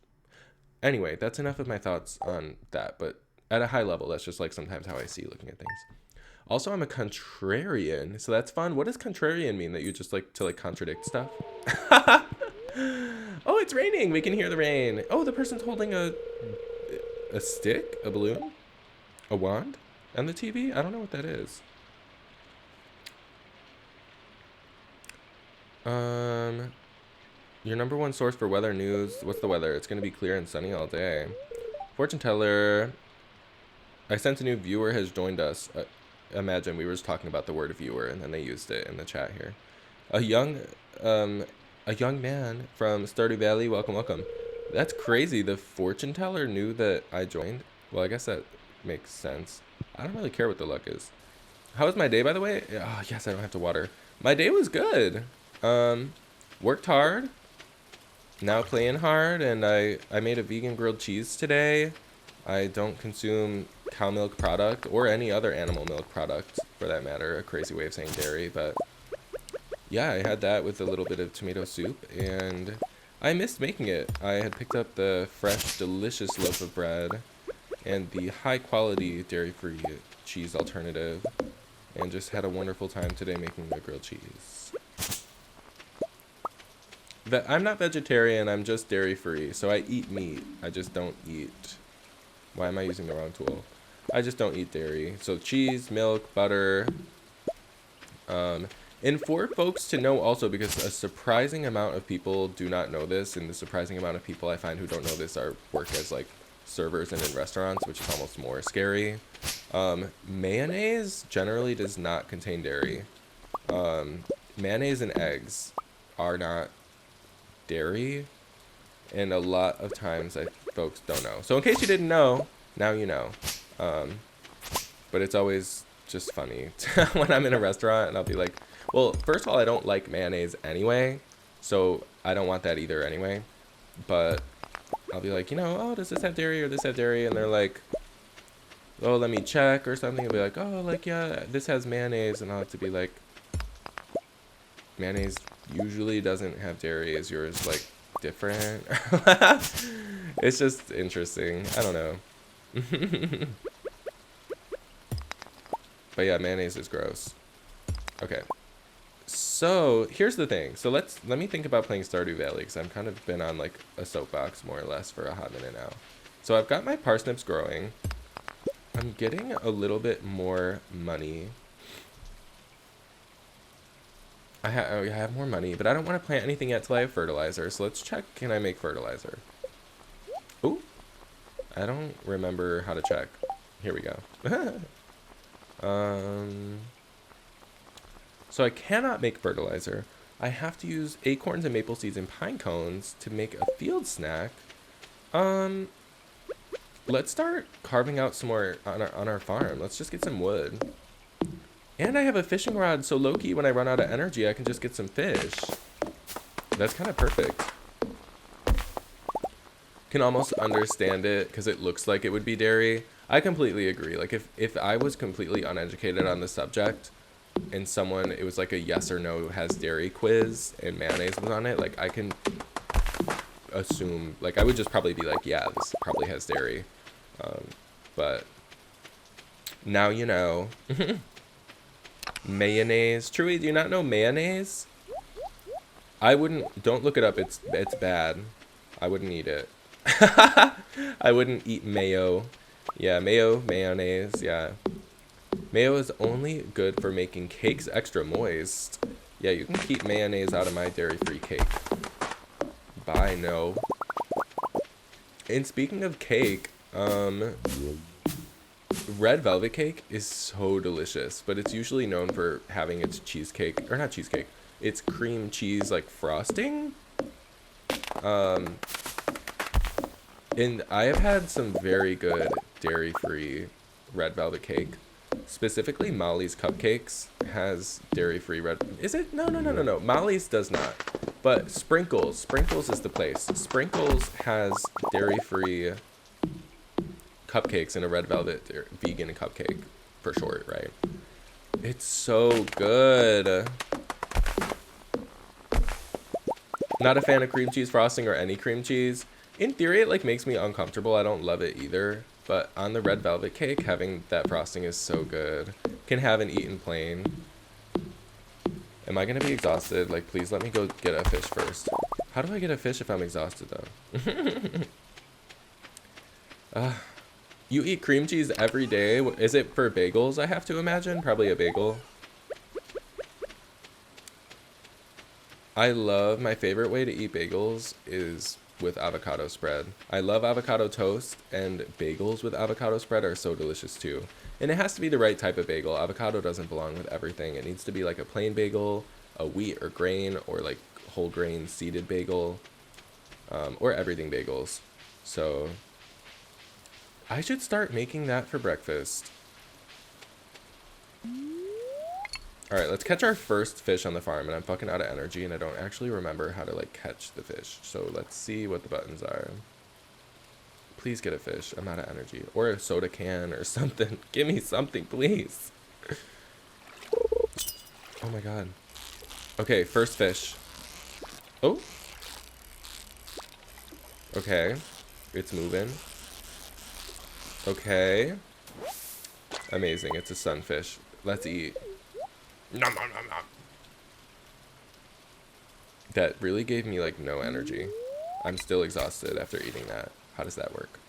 Anyway, that's enough of my thoughts on that. But at a high level, that's just like sometimes how I see looking at things. Also, I'm a contrarian, so that's fun. What does contrarian mean? That you just like to like contradict stuff? Oh, it's raining. We can hear the rain. Oh, the person's holding a stick, a balloon, a wand, and the TV. I don't know what that is. Your number one source for weather news. What's the weather? It's gonna be clear and sunny all day. Fortune teller. I sense a new viewer has joined us. Imagine we were just talking about the word viewer, and then they used it in the chat here. A young, um, a young man from Stardew Valley. Welcome, welcome. That's crazy. The fortune teller knew that I joined. Well, I guess that makes sense. I don't really care what the luck is. How was my day, by the way? Oh, yes, I don't have to water. My day was good. Worked hard. Now playing hard, and I made a vegan grilled cheese today. I don't consume cow milk product or any other animal milk product for that matter. A crazy way of saying dairy, but yeah, I had that with a little bit of tomato soup, and I missed making it. I had picked up the fresh, delicious loaf of bread and the high quality dairy-free cheese alternative, and just had a wonderful time today making the grilled cheese. I'm not vegetarian, I'm just dairy-free, so I eat meat. I just don't eat... Why am I using the wrong tool? I just don't eat dairy. So cheese, milk, butter, And for folks to know also, because a surprising amount of people do not know this, and the surprising amount of people I find who don't know this are work as like servers and in restaurants, which is almost more scary. Mayonnaise generally does not contain dairy. Mayonnaise and eggs are not dairy, and a lot of times folks don't know. So in case you didn't know, now you know. But it's always just funny when I'm in a restaurant and I'll be like, well, first of all, I don't like mayonnaise anyway, so I don't want that either anyway. But I'll be like, oh, does this have dairy or this have dairy? And they're like, oh, let me check or something. I'll be like, oh, like, yeah, this has mayonnaise. And I'll have to be like, mayonnaise usually doesn't have dairy. Is yours, like, different? It's just interesting. I don't know. But yeah, mayonnaise is gross. Okay. So here's the thing. So let me think about playing Stardew Valley, because I've kind of been on like a soapbox more or less for a hot minute now. So I've got my parsnips growing. I'm getting a little bit more money. I have more money, but I don't want to plant anything yet till I have fertilizer. So let's check. Can I make fertilizer? Ooh. I don't remember how to check. Here we go. So I cannot make fertilizer. I have to use acorns and maple seeds and pine cones to make a field snack. Let's start carving out some more on our farm. Let's just get some wood. And I have a fishing rod, so low-key, when I run out of energy, I can just get some fish. That's kind of perfect. Can almost understand it, because it looks like it would be dairy. I completely agree. Like, if I was completely uneducated on the subject, and it was like a yes or no has dairy quiz, and mayonnaise was on it, like, I can assume, like, I would just probably be like, yeah, this probably has dairy. But now you know. Mayonnaise. Truey, do you not know mayonnaise? Don't look it up, it's bad. I wouldn't eat it. I wouldn't eat mayo. Yeah, mayonnaise, yeah. Mayo is only good for making cakes extra moist. Yeah, you can keep mayonnaise out of my dairy-free cake. Bye, no. And speaking of cake, red velvet cake is so delicious, but it's usually known for having its cheesecake, or not cheesecake, it's cream cheese, like, frosting. And I have had some very good dairy-free red velvet cake. Specifically, Molly's Cupcakes has dairy-free red... Is it? No. Molly's does not. But Sprinkles is the place. Sprinkles has dairy-free cupcakes in a red velvet vegan cupcake, for short, right? It's so good. Not a fan of cream cheese frosting or any cream cheese. In theory, it like makes me uncomfortable. I don't love it either. But on the red velvet cake, having that frosting is so good. Can have and eat in plain. Am I going to be exhausted? Like, please let me go get a fish first. How do I get a fish if I'm exhausted, though? You eat cream cheese every day? Is it for bagels, I have to imagine? Probably a bagel. My favorite way to eat bagels is with avocado spread. I love avocado toast, and bagels with avocado spread are so delicious too. And it has to be the right type of bagel. Avocado doesn't belong with everything. It needs to be like a plain bagel, a wheat or grain, or like whole grain seeded bagel, or everything bagels. So I should start making that for breakfast. Alright, let's catch our first fish on the farm, and I'm fucking out of energy, and I don't actually remember how to, like, catch the fish. So let's see what the buttons are. Please get a fish. I'm out of energy. Or a soda can or something. Give me something, please. Oh my god. Okay, first fish. Oh. Okay. It's moving. Okay. Amazing. It's a sunfish. Let's eat. Nom, nom, nom, nom. That really gave me, like, no energy. I'm still exhausted after eating that. How does that work?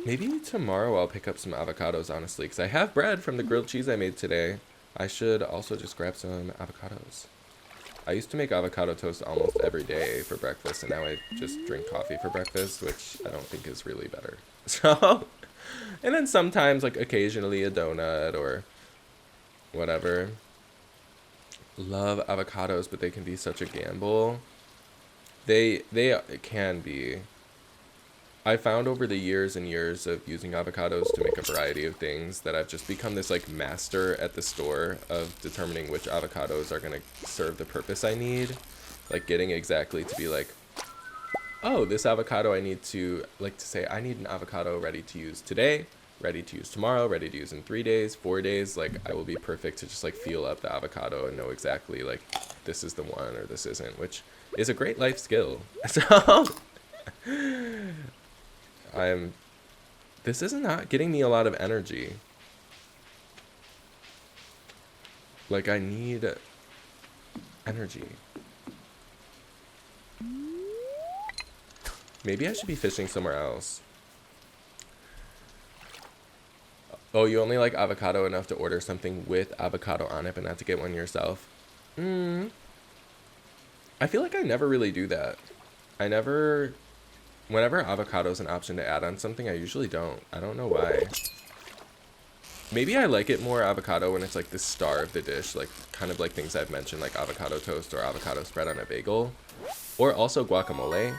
Maybe tomorrow I'll pick up some avocados, honestly, because I have bread from the grilled cheese I made today. I should also just grab some avocados. I used to make avocado toast almost every day for breakfast, and now I just drink coffee for breakfast, which I don't think is really better. So, and then sometimes, like, occasionally a donut or whatever. Love avocados, but they can be such a gamble. They can be. I found over the years and years of using avocados to make a variety of things that I've just become this like master at the store of determining which avocados are going to serve the purpose I need. Like getting exactly to be like, oh, this avocado I need to, like to say, I need an avocado ready to use today, ready to use tomorrow, ready to use in 3 days, 4 days. Like I will be perfect to just like feel up the avocado and know exactly like this is the one or this isn't, which is a great life skill. So this is not getting me a lot of energy. Like I need energy. Maybe I should be fishing somewhere else. Oh, you only like avocado enough to order something with avocado on it, but not to get one yourself? I feel like I never really do that. Whenever avocado is an option to add on something, I usually don't. I don't know why. Maybe I like it more avocado when it's like the star of the dish, like kind of like things I've mentioned, like avocado toast or avocado spread on a bagel, or also guacamole.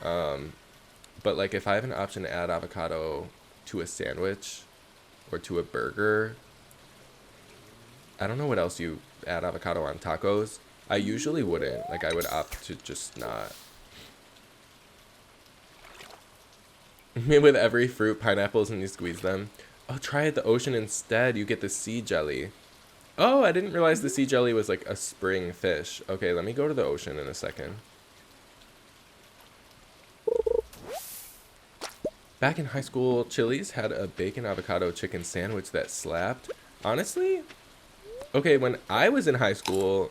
But like if I have an option to add avocado to a sandwich or to a burger, I don't know what else you add avocado on, tacos. I usually wouldn't. Like I would opt to just not. With every fruit, pineapples, and you squeeze them. Oh, try it the ocean instead. You get the sea jelly. Oh, I didn't realize the sea jelly was like a spring fish. Okay, let me go to the ocean in a second. Back in high school, Chili's had a bacon avocado chicken sandwich that slapped. Honestly, okay, when I was in high school,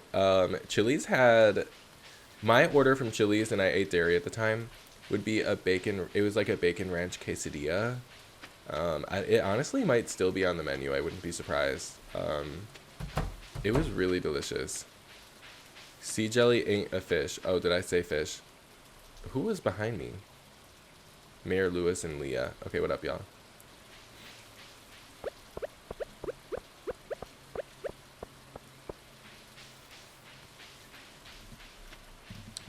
Chili's had my order from Chili's, and I ate dairy at the time, would be a bacon, it was like a bacon ranch quesadilla. It honestly might still be on the menu. I wouldn't be surprised. It was really delicious. Sea jelly ain't a fish. Oh, did I say fish? Who was behind me? Mayor Lewis and Leah. Okay, what up, y'all?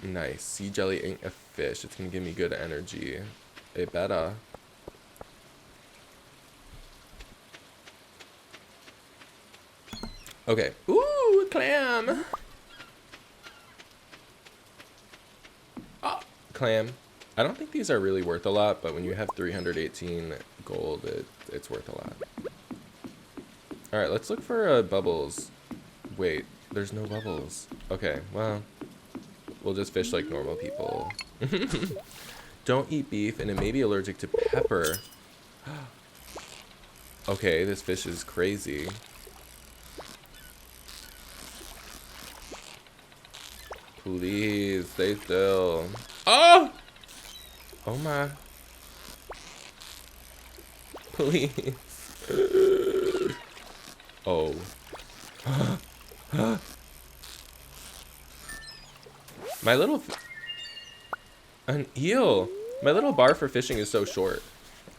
Nice. Sea jelly ain't a fish. It's gonna give me good energy. It better. Okay. Ooh, clam. Oh, clam. I don't think these are really worth a lot, but when you have 318 gold, it's worth a lot. Alright, let's look for bubbles. Wait, there's no bubbles. Okay, well, we'll just fish like normal people. Don't eat beef, and it may be allergic to pepper. Okay, this fish is crazy. Please, stay still. Oh! Oh my. Please. Oh. My little... An eel. My little bar for fishing is so short.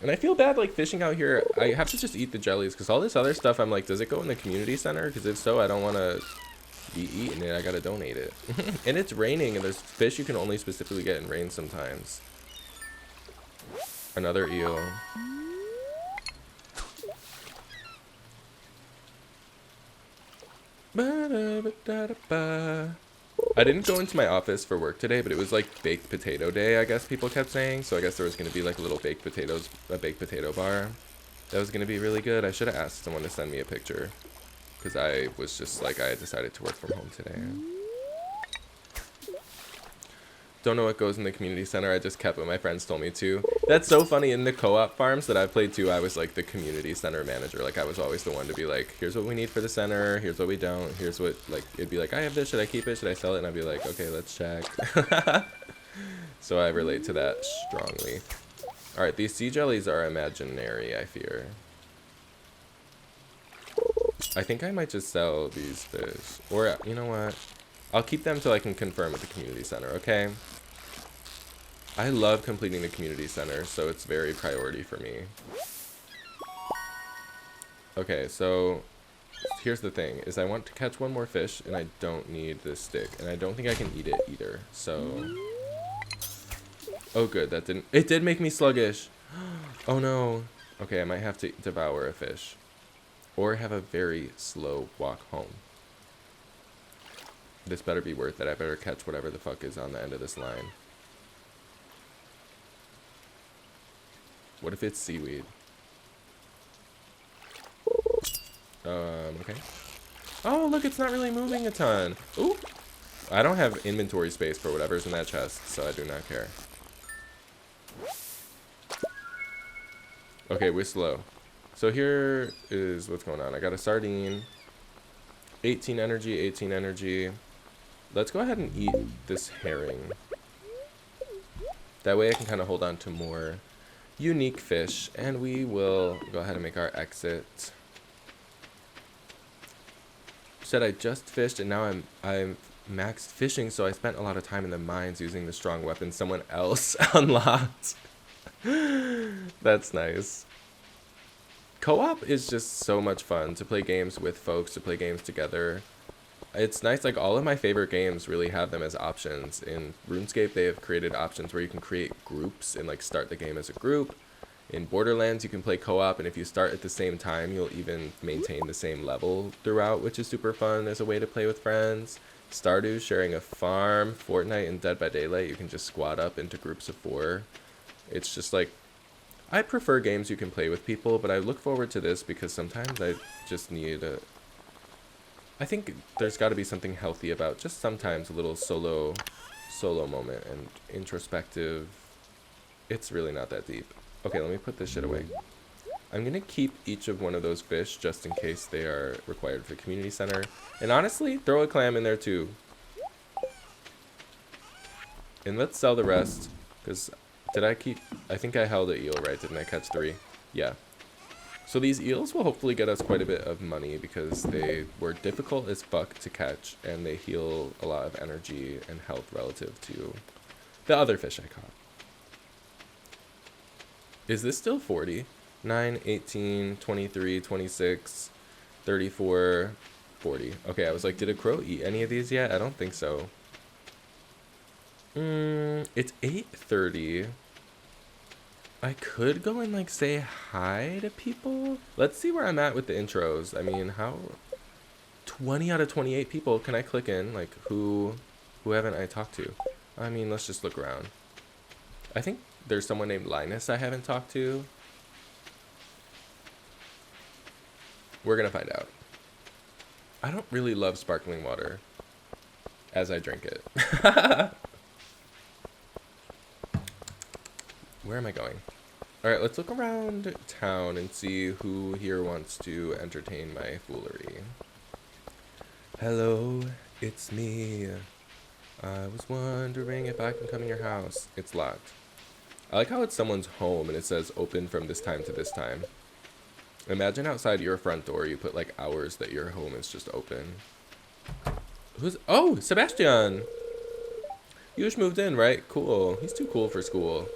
And I feel bad, like, fishing out here. I have to just eat the jellies, because all this other stuff, I'm like, does it go in the community center? Because if so, I don't want to be eating it. I gotta donate it. And it's raining, and there's fish you can only specifically get in rain sometimes. Another eel. I didn't go into my office for work today, but it was like baked potato day, I guess people kept saying. So I guess there was going to be like a little baked potatoes, a baked potato bar. That was going to be really good. I should have asked someone to send me a picture, because I was just like, I had decided to work from home today. Don't know what goes in the community center. I just kept what my friends told me to. That's so funny. In the co-op farms that I played too, I was like the community center manager. Like I was always the one to be like, here's what we need for the center. Here's what we don't. Here's what, like, it'd be like, I have this. Should I keep it? Should I sell it? And I'd be like, okay, let's check. So I relate to that strongly. Alright, these sea jellies are imaginary, I fear. I think I might just sell these fish. Or, you know what? I'll keep them till I can confirm at the community center, okay? I love completing the community center, so it's very priority for me. Okay, so here's the thing, is I want to catch one more fish, and I don't need this stick. And I don't think I can eat it either, so... Oh good, that didn't... It did make me sluggish! Oh no! Okay, I might have to devour a fish. Or have a very slow walk home. This better be worth it. I better catch whatever the fuck is on the end of this line. What if it's seaweed? Okay. Oh, look, it's not really moving a ton. Ooh! I don't have inventory space for whatever's in that chest, so I do not care. Okay, we're slow. So here is what's going on. I got a sardine. 18 energy, 18 energy. Let's go ahead and eat this herring. That way I can kind of hold on to more unique fish. And we will go ahead and make our exit. Said I just fished and now I'm maxed fishing, so I spent a lot of time in the mines using the strong weapon someone else unlocked. That's nice. Co-op is just so much fun to play games with folks, to play games together. It's nice, like all of my favorite games really have them as options. In RuneScape, they have created options where you can create groups and like start the game as a group. In Borderlands, you can play co-op, and if you start at the same time, you'll even maintain the same level throughout, which is super fun as a way to play with friends. Stardew, sharing a farm. Fortnite and Dead by Daylight, you can just squad up into groups of 4. It's just like, I prefer games you can play with people, but I look forward to this because sometimes I just need a... I think there's got to be something healthy about just sometimes a little solo moment and introspective. It's really not that deep. Okay, let me put this shit away. I'm going to keep each of one of those fish just in case they are required for the community center. And honestly, throw a clam in there too. And let's sell the rest. Because I think I held an eel, right? Didn't I catch 3? Yeah. So these eels will hopefully get us quite a bit of money because they were difficult as fuck to catch. And they heal a lot of energy and health relative to the other fish I caught. Is this still 40? 9, 18, 23, 26, 34, 40. Okay, I was like, did a crow eat any of these yet? I don't think so. It's 8:30. I could go and like say hi to people. Let's see where I'm at with the intros. I mean, how... 20 out of 28 people. Can I click in? Like, who haven't I talked to? I mean, let's just look around. I think there's someone named Linus I haven't talked to. We're gonna find out. I don't really love sparkling water as I drink it. Where am I going? Alright, let's look around town and see who here wants to entertain my foolery. Hello, it's me. I was wondering if I can come in your house. It's locked. I like how it's someone's home and it says open from this time to this time. Imagine outside your front door you put like hours that your home is just open. Oh, Sebastian! You just moved in, right? Cool. He's too cool for school.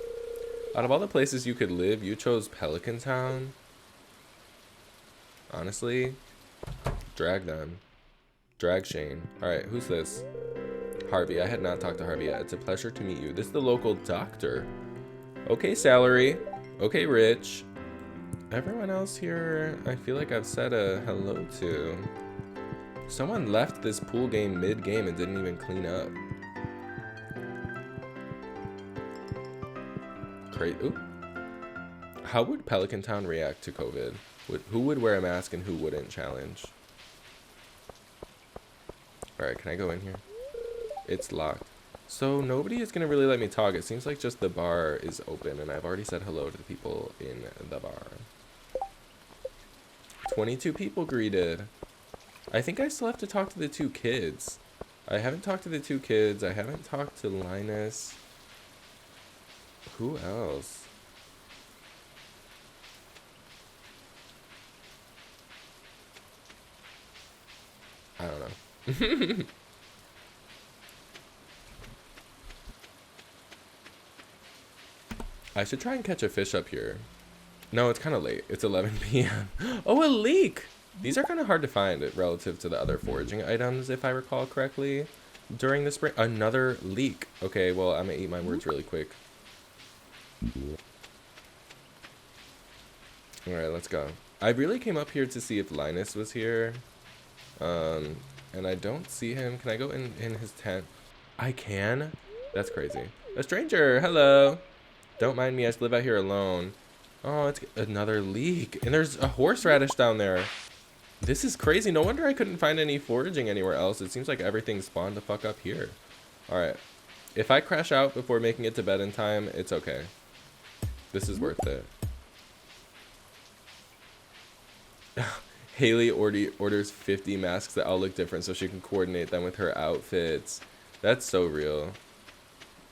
Out of all the places you could live, you chose Pelican Town? Honestly? Drag them. Drag Shane. Alright, who's this? Harvey. I had not talked to Harvey yet. It's a pleasure to meet you. This is the local doctor. Okay, salary. Okay, rich. Everyone else here, I feel like I've said a hello to. Someone left this pool game mid-game and didn't even clean up. Great. Ooh. How would Pelican Town react to COVID? Who would wear a mask and who wouldn't? Challenge. Alright, can I go in here? It's locked. So nobody is going to really let me talk. It seems like just the bar is open, and I've already said hello to the people in the bar. 22 people greeted. I think I still have to talk to the 2 kids. I haven't talked to the 2 kids. I haven't talked to Linus. Who else? I don't know. I should try and catch a fish up here. No, it's kind of late. It's 11 p.m. Oh, a leek! These are kind of hard to find relative to the other foraging items, if I recall correctly. During the spring, another leek. Okay, well, I'm gonna eat my words really quick. All right, let's go. I really came up here to see if Linus was here. And I don't see him. Can I go in his tent? I can? That's crazy. A stranger, hello. Don't mind me, I just live out here alone. Oh, it's another leek. And there's a horseradish down there. This is crazy. No wonder I couldn't find any foraging anywhere else. It seems like everything spawned the fuck up here. All right. If I crash out before making it to bed in time, it's okay. This is worth it. Haley orders 50 masks that all look different so she can coordinate them with her outfits. That's so real.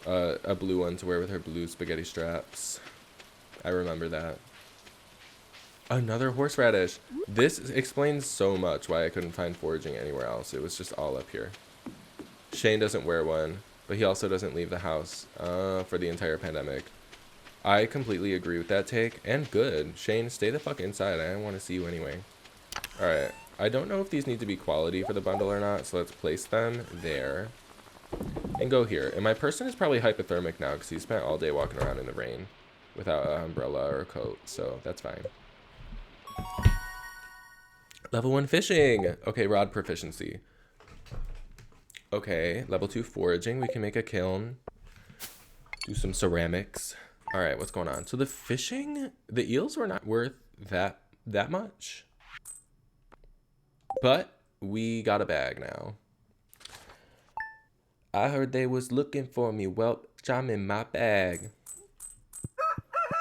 A blue one to wear with her blue spaghetti straps. I remember that. Another horseradish. This explains so much why I couldn't find foraging anywhere else. It was just all up here. Shane doesn't wear one, but he also doesn't leave the house for the entire pandemic. I completely agree with that take, and good. Shane, stay the fuck inside. I don't want to see you anyway. Alright, I don't know if these need to be quality for the bundle or not, so let's place them there. And go here. And my person is probably hypothermic now because he spent all day walking around in the rain without an umbrella or a coat, so that's fine. Level 1 fishing. Okay, rod proficiency. Okay, level 2 foraging. We can make a kiln. Do some ceramics. All right, what's going on? So the fishing, the eels were not worth that much. But we got a bag now. I heard they was looking for me. Well, I'm in my bag.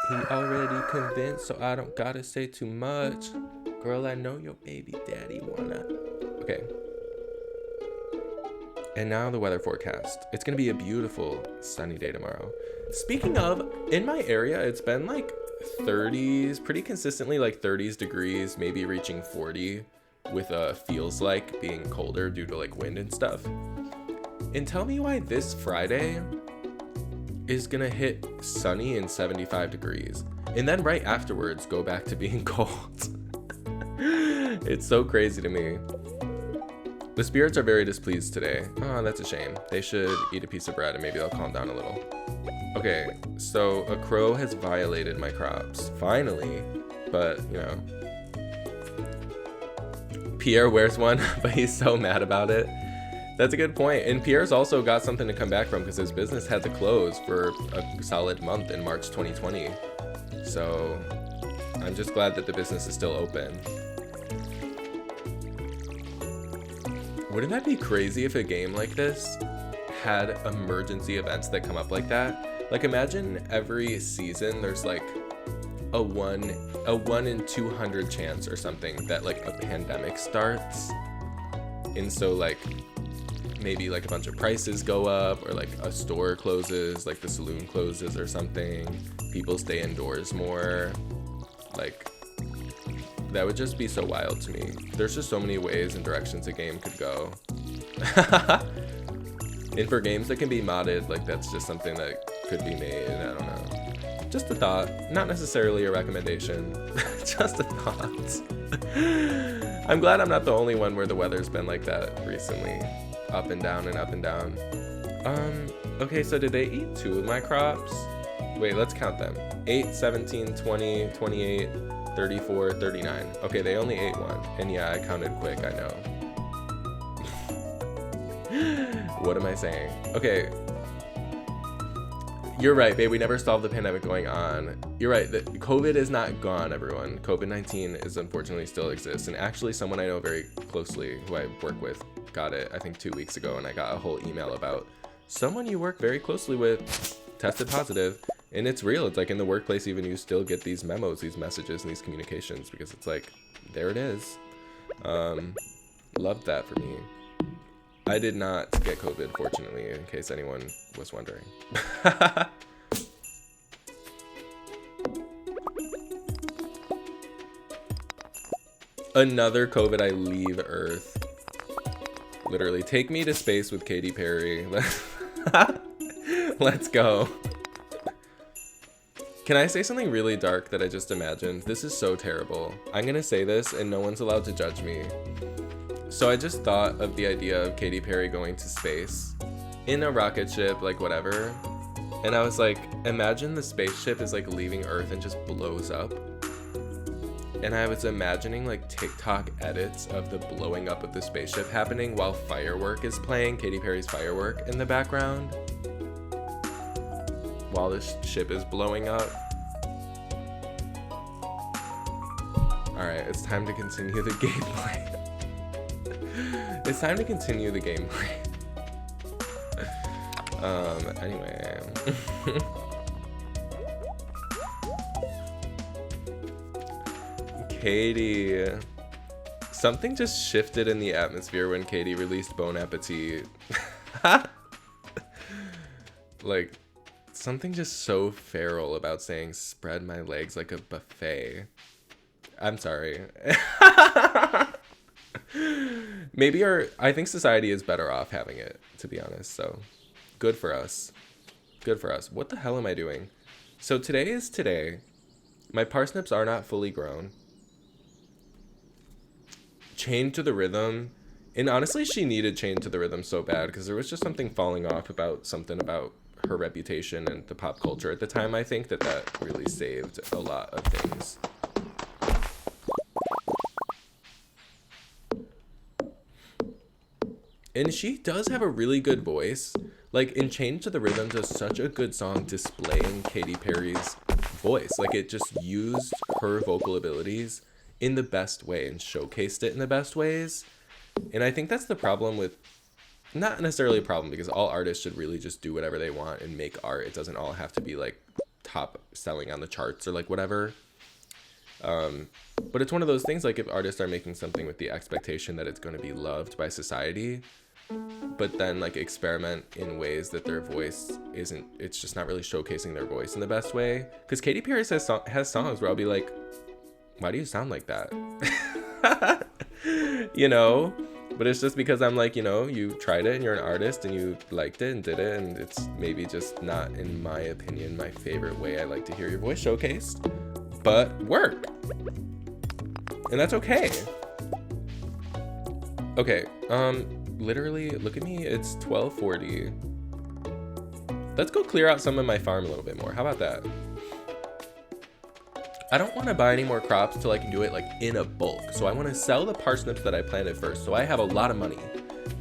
He already convinced, so I don't gotta say too much. Girl, I know your baby daddy wanna. Okay. And now the weather forecast. It's gonna be a beautiful sunny day tomorrow. Speaking of, in my area, it's been like 30s, pretty consistently like 30s degrees, maybe reaching 40, with feels like being colder due to like wind and stuff. And tell me why this Friday is gonna hit sunny and 75 degrees. And then right afterwards, go back to being cold. It's so crazy to me. The spirits are very displeased today. Oh, that's a shame. They should eat a piece of bread and maybe they'll calm down a little. Okay, so a crow has violated my crops. Finally. But, you know. Pierre wears one, but he's so mad about it. That's a good point. And Pierre's also got something to come back from because his business had to close for a solid month in March 2020. So I'm just glad that the business is still open. Wouldn't that be crazy if a game like this had emergency events that come up like that? Like imagine every season there's like a 1 in 200 chance or something that like a pandemic starts. And so like maybe like a bunch of prices go up or like a store closes, like the saloon closes or something. People stay indoors more. Like that would just be so wild to me. There's just so many ways and directions a game could go. And for games that can be modded, like that's just something that could be made. I don't know. Just a thought, not necessarily a recommendation. Just a thought. I'm glad I'm not the only one where the weather's been like that recently. Up and down and up and down. Okay, so did they eat 2 of my crops? Wait, let's count them. 8, 17, 20, 28, 34, 39. Okay, they only ate 1. And yeah, I counted quick, I know. What am I saying? Okay. You're right, babe. We never solved the pandemic going on. You're right. COVID is not gone, everyone. COVID-19 is unfortunately still exists. And actually, someone I know very closely, who I work with, got it, I think 2 weeks ago. And I got a whole email about someone you work very closely with tested positive. And it's real. It's like in the workplace, even you still get these memos, these messages, and these communications because it's like, there it is. Loved that for me. I did not get COVID, fortunately, in case anyone was wondering. Another COVID, I leave Earth. Literally, take me to space with Katy Perry. Let's go. Can I say something really dark that I just imagined? This is so terrible. I'm gonna say this and no one's allowed to judge me. So I just thought of the idea of Katy Perry going to space in a rocket ship, like whatever. And I was like, imagine the spaceship is like leaving Earth and just blows up. And I was imagining like TikTok edits of the blowing up of the spaceship happening while Firework is playing, Katy Perry's Firework in the background. While this ship is blowing up. Alright, it's time to continue the gameplay. It's time to continue the gameplay. Anyway. Katie. Something just shifted in the atmosphere when Katie released Bon Appetit. Like, something just so feral about saying spread my legs like a buffet. I'm sorry. Maybe I think society is better off having it, to be honest. So good for us. Good for us. What the hell am I doing? So today is today. My parsnips are not fully grown. Chained to the Rhythm. And honestly, she needed Chained to the Rhythm so bad because there was just something falling off about something about her reputation and the pop culture at the time. I think that really saved a lot of things. And she does have a really good voice. Like, in Chained to the Rhythm does such a good song displaying Katy Perry's voice. Like, it just used her vocal abilities in the best way and showcased it in the best ways. And I think that's the problem with, not necessarily a problem, because all artists should really just do whatever they want and make art. It doesn't all have to be like top selling on the charts or like whatever. But it's one of those things, like if artists are making something with the expectation that it's going to be loved by society, but then like experiment in ways that their voice isn't, it's just not really showcasing their voice in the best way. Because Katy Perry has songs where I'll be like, why do you sound like that? You know? But it's just because I'm like, you know, you tried it and you're an artist and you liked it and did it, and it's maybe just not, in my opinion, my favorite way I like to hear your voice showcased, but work. And that's okay. Okay, literally, look at me, it's 12:40. Let's go clear out some of my farm a little bit more. How about that? I don't want to buy any more crops till I can do it like in a bulk. So I want to sell the parsnips that I planted first, so I have a lot of money,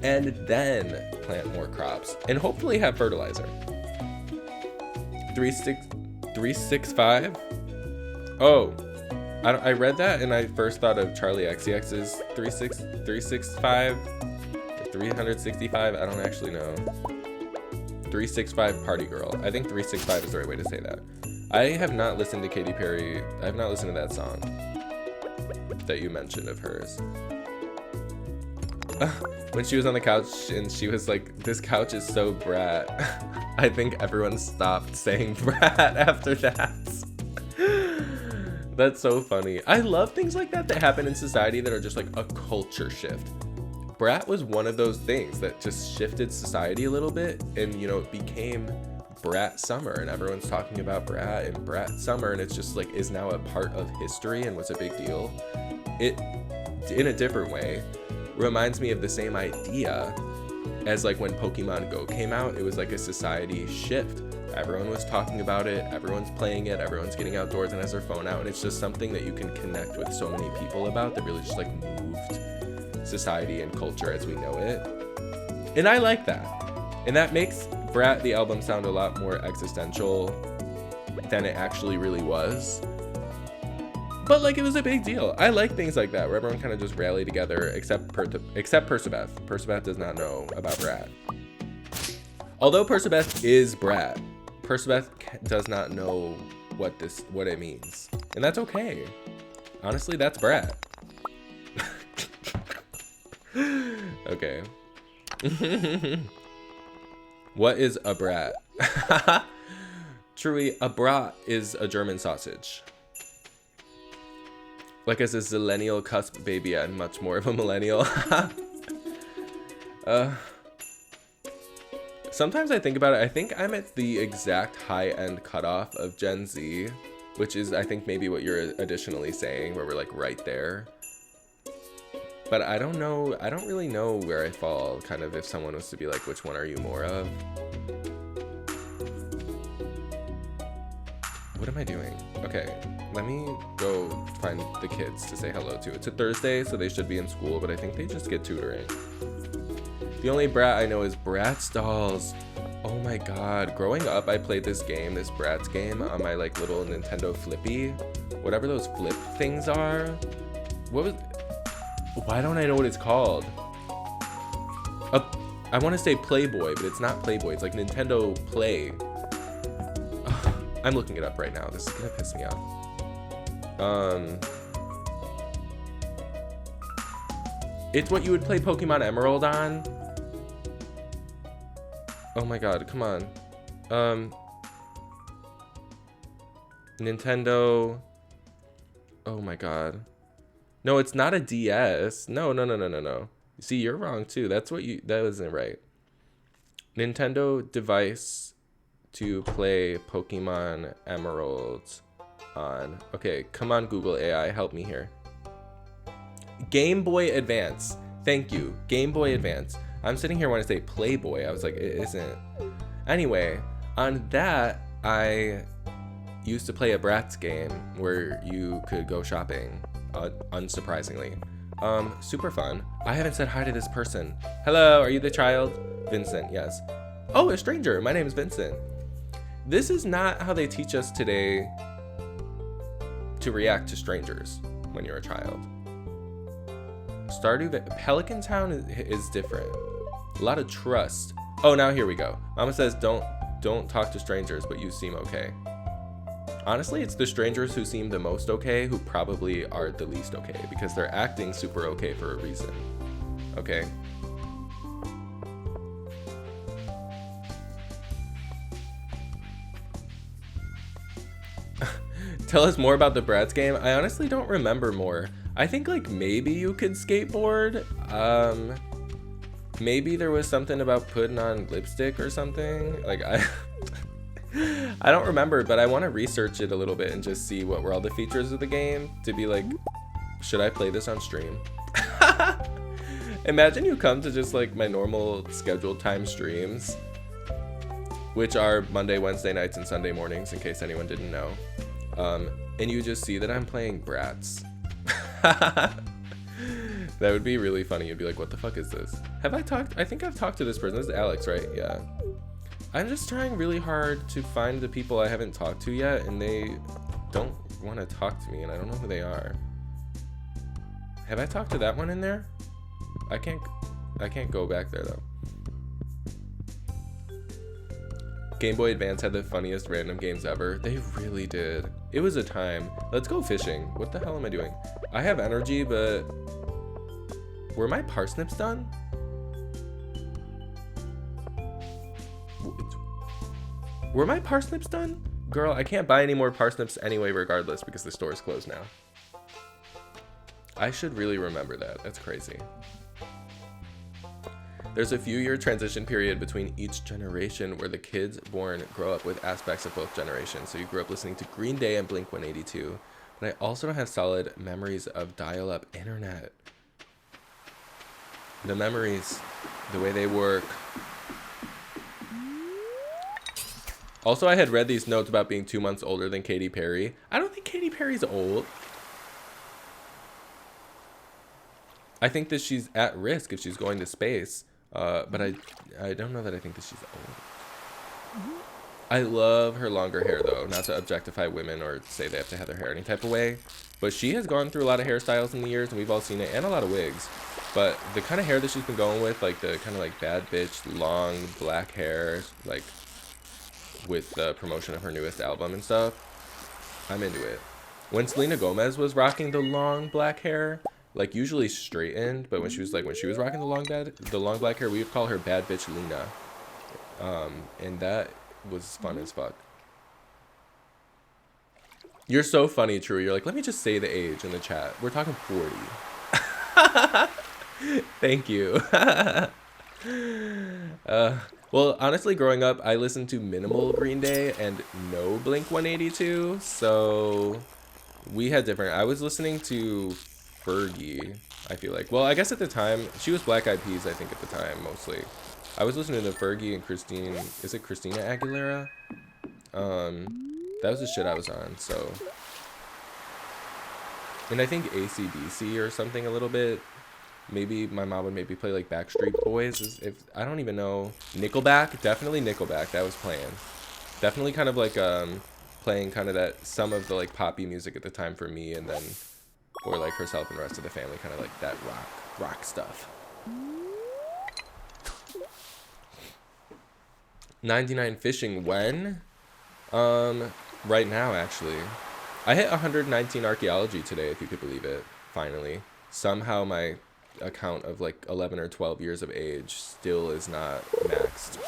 and then plant more crops and hopefully have fertilizer. 365. Oh, I read that and I first thought of Charlie XCX's 365 or 365. I don't actually know. 365 Party Girl. I think 365 is the right way to say that. I have not listened to Katy Perry. I have not listened to that song that you mentioned of hers. When she was on the couch and she was like, this couch is so brat. I think everyone stopped saying brat after that. That's so funny. I love things like that happen in society that are just like a culture shift. Brat was one of those things that just shifted society a little bit, and you know, it became Brat Summer, and everyone's talking about Brat and Brat Summer, and it's just like is now a part of history and was a big deal. It, in a different way, reminds me of the same idea as like when Pokemon Go came out. It was like a society shift. Everyone was talking about it, everyone's playing it, everyone's getting outdoors and has their phone out, and it's just something that you can connect with so many people about that really just like moved society and culture as we know it. And I like that. And that makes Brat, the album, sound a lot more existential than it actually really was. But like, it was a big deal. I like things like that where everyone kind of just rallied together, except Persebeth. Persebeth does not know about Brat. Although Persebeth is Brat, Persebeth does not know what it means. And that's okay. Honestly, that's Brat. Okay. What is a brat? Truly, a brat is a German sausage. Like as a zillennial cusp baby, I'm much more of a millennial. Uh, Sometimes I think about it. I think I'm at the exact high-end cutoff of Gen Z, which is, I think, maybe what you're additionally saying, where we're like right there. But I don't know. I don't really know where I fall, kind of, if someone was to be like, which one are you more of? What am I doing? Okay, let me go find the kids to say hello to. It's a Thursday, so they should be in school, but I think they just get tutoring. The only Brat I know is Bratz Dolls. Oh my god. Growing up, I played this game, this Bratz game, on my like little Nintendo Flippy. Whatever those flip things are. What was... Why don't I know what it's called? I want to say Playboy, but it's not Playboy. It's like Nintendo Play. Ugh, I'm looking it up right now. This is gonna piss me off. It's what you would play Pokemon Emerald on. Oh my god, come on. Nintendo. Oh my god. No, it's not a DS. No. See, you're wrong too. That wasn't right. Nintendo device to play Pokemon Emerald on. Okay, come on, Google AI, help me here. Game Boy Advance. Thank you. Game Boy Advance. I'm sitting here when I say Playboy. I was like, it isn't. Anyway, on that, I used to play a Bratz game where you could go shopping, unsurprisingly. Super fun. I haven't said hi to this person. Hello, are you the child? Vincent, yes. Oh, a stranger. My name is Vincent. This is not how they teach us today to react to strangers when you're a child. Stardew, Pelican Town is different. A lot of trust. Oh, now here we go. Mama says don't talk to strangers, but you seem okay. Honestly, it's the strangers who seem the most okay who probably are the least okay, because they're acting super okay for a reason. Okay. Tell us more about the Bratz game. I honestly don't remember more. I think like maybe you could skateboard. Maybe there was something about putting on lipstick or something. Like I don't remember, but I want to research it a little bit and just see what were all the features of the game to be like, should I play this on stream? Imagine you come to just like my normal scheduled time streams, which are Monday, Wednesday nights, and Sunday mornings, in case anyone didn't know. And you just see that I'm playing Bratz. That would be really funny. You'd be like, what the fuck is this? Have I talked? I think I've talked to this person. This is Alex, right? Yeah. I'm just trying really hard to find the people I haven't talked to yet, and they don't want to talk to me, and I don't know who they are. Have I talked to that one in there? I can't go back there though. Game Boy Advance had the funniest random games ever. They really did. It was a time. Let's go fishing. What the hell am I doing? I have energy, but were my parsnips done? Were my parsnips done? Girl, I can't buy any more parsnips anyway regardless because the store's closed now. I should really remember that. That's crazy. There's a few-year transition period between each generation where the kids born grow up with aspects of both generations. So you grew up listening to Green Day and Blink-182. But I also don't have solid memories of dial-up internet. The memories, the way they work. Also, I had read these notes about being 2 months older than Katy Perry. I don't think Katy Perry's old. I think that she's at risk if she's going to space. But I don't know that I think that she's old. I love her longer hair, though. Not to objectify women or say they have to have their hair any type of way. But she has gone through a lot of hairstyles in the years, and we've all seen it, and a lot of wigs. But the kind of hair that she's been going with, like the kind of like bad bitch, long black hair, like with the promotion of her newest album and stuff, I'm into it. When Selena Gomez was rocking the long black hair, like usually straightened, but when she was rocking the long black hair, we would call her bad bitch Lena. And that was fun as fuck. You're so funny, True. You're like, let me just say the age in the chat. We're talking 40. Thank you. uh, well, honestly, growing up, I listened to minimal Green Day and no Blink 182. So we had different. I was listening to Fergie, I feel like. Well, I guess at the time, she was Black Eyed Peas, I think, at the time, mostly. I was listening to Fergie and Christine. Is it Christina Aguilera? That was the shit I was on, so. And I think AC/DC or something a little bit. Maybe my mom would maybe play like Backstreet Boys. If I don't even know. Nickelback, definitely Nickelback. That was playing. Definitely kind of like playing kind of that some of the like poppy music at the time for me, and then for like herself and the rest of the family, kind of like that rock stuff. 99 fishing when? Right now actually. I hit 119 archaeology today, if you could believe it. Finally, somehow my account of like 11 or 12 years of age still is not maxed.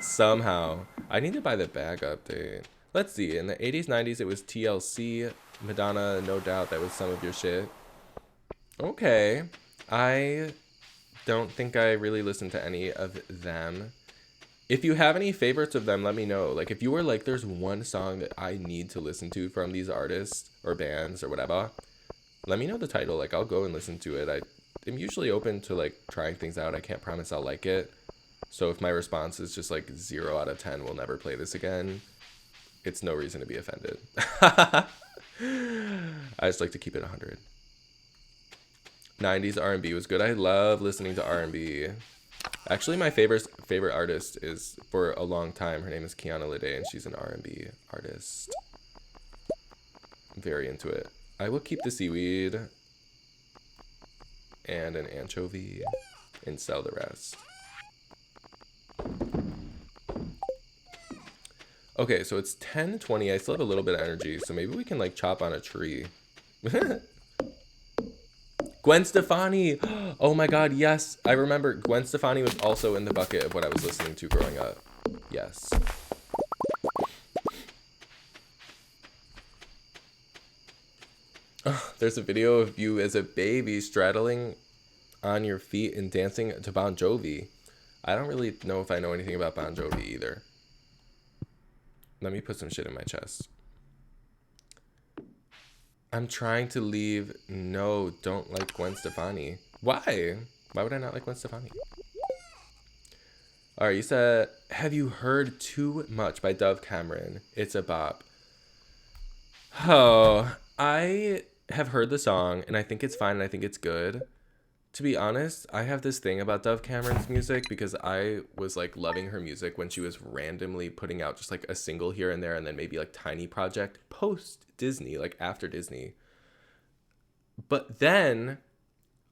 Somehow. I need to buy the bag update. Let's see. In the 80s, 90s, it was TLC, Madonna, no doubt. That was some of your shit. Okay. I don't think I really listened to any of them. If you have any favorites of them, let me know. Like, if you were like, there's one song that I need to listen to from these artists or bands or whatever, let me know the title. Like, I'll go and listen to it. I'm usually open to, like, trying things out. I can't promise I'll like it. So if my response is just, like, 0 out of 10, we'll never play this again, it's no reason to be offended. I just like to keep it 100. 90s R&B was good. I love listening to R&B. Actually, my favorite artist is, for a long time, her name is Kiana Lede, and she's an R&B artist. I'm very into it. I will keep the seaweed and an anchovy and sell the rest. Okay, so it's 10:20. I still have a little bit of energy, so maybe we can like chop on a tree. Gwen Stefani. Oh my god, yes. I remember Gwen Stefani was also in the bucket of what I was listening to growing up. Yes. There's a video of you as a baby straddling on your feet and dancing to Bon Jovi. I don't really know if I know anything about Bon Jovi either. Let me put some shit in my chest. I'm trying to leave. No, don't like Gwen Stefani. Why? Why would I not like Gwen Stefani? All right, you said, have you heard Too Much by Dove Cameron? It's a bop. Oh, I have heard the song, and I think it's fine, and I think it's good. To be honest, I have this thing about Dove Cameron's music because I was like loving her music when she was randomly putting out just like a single here and there, and then maybe like tiny project post Disney, like after Disney. But then,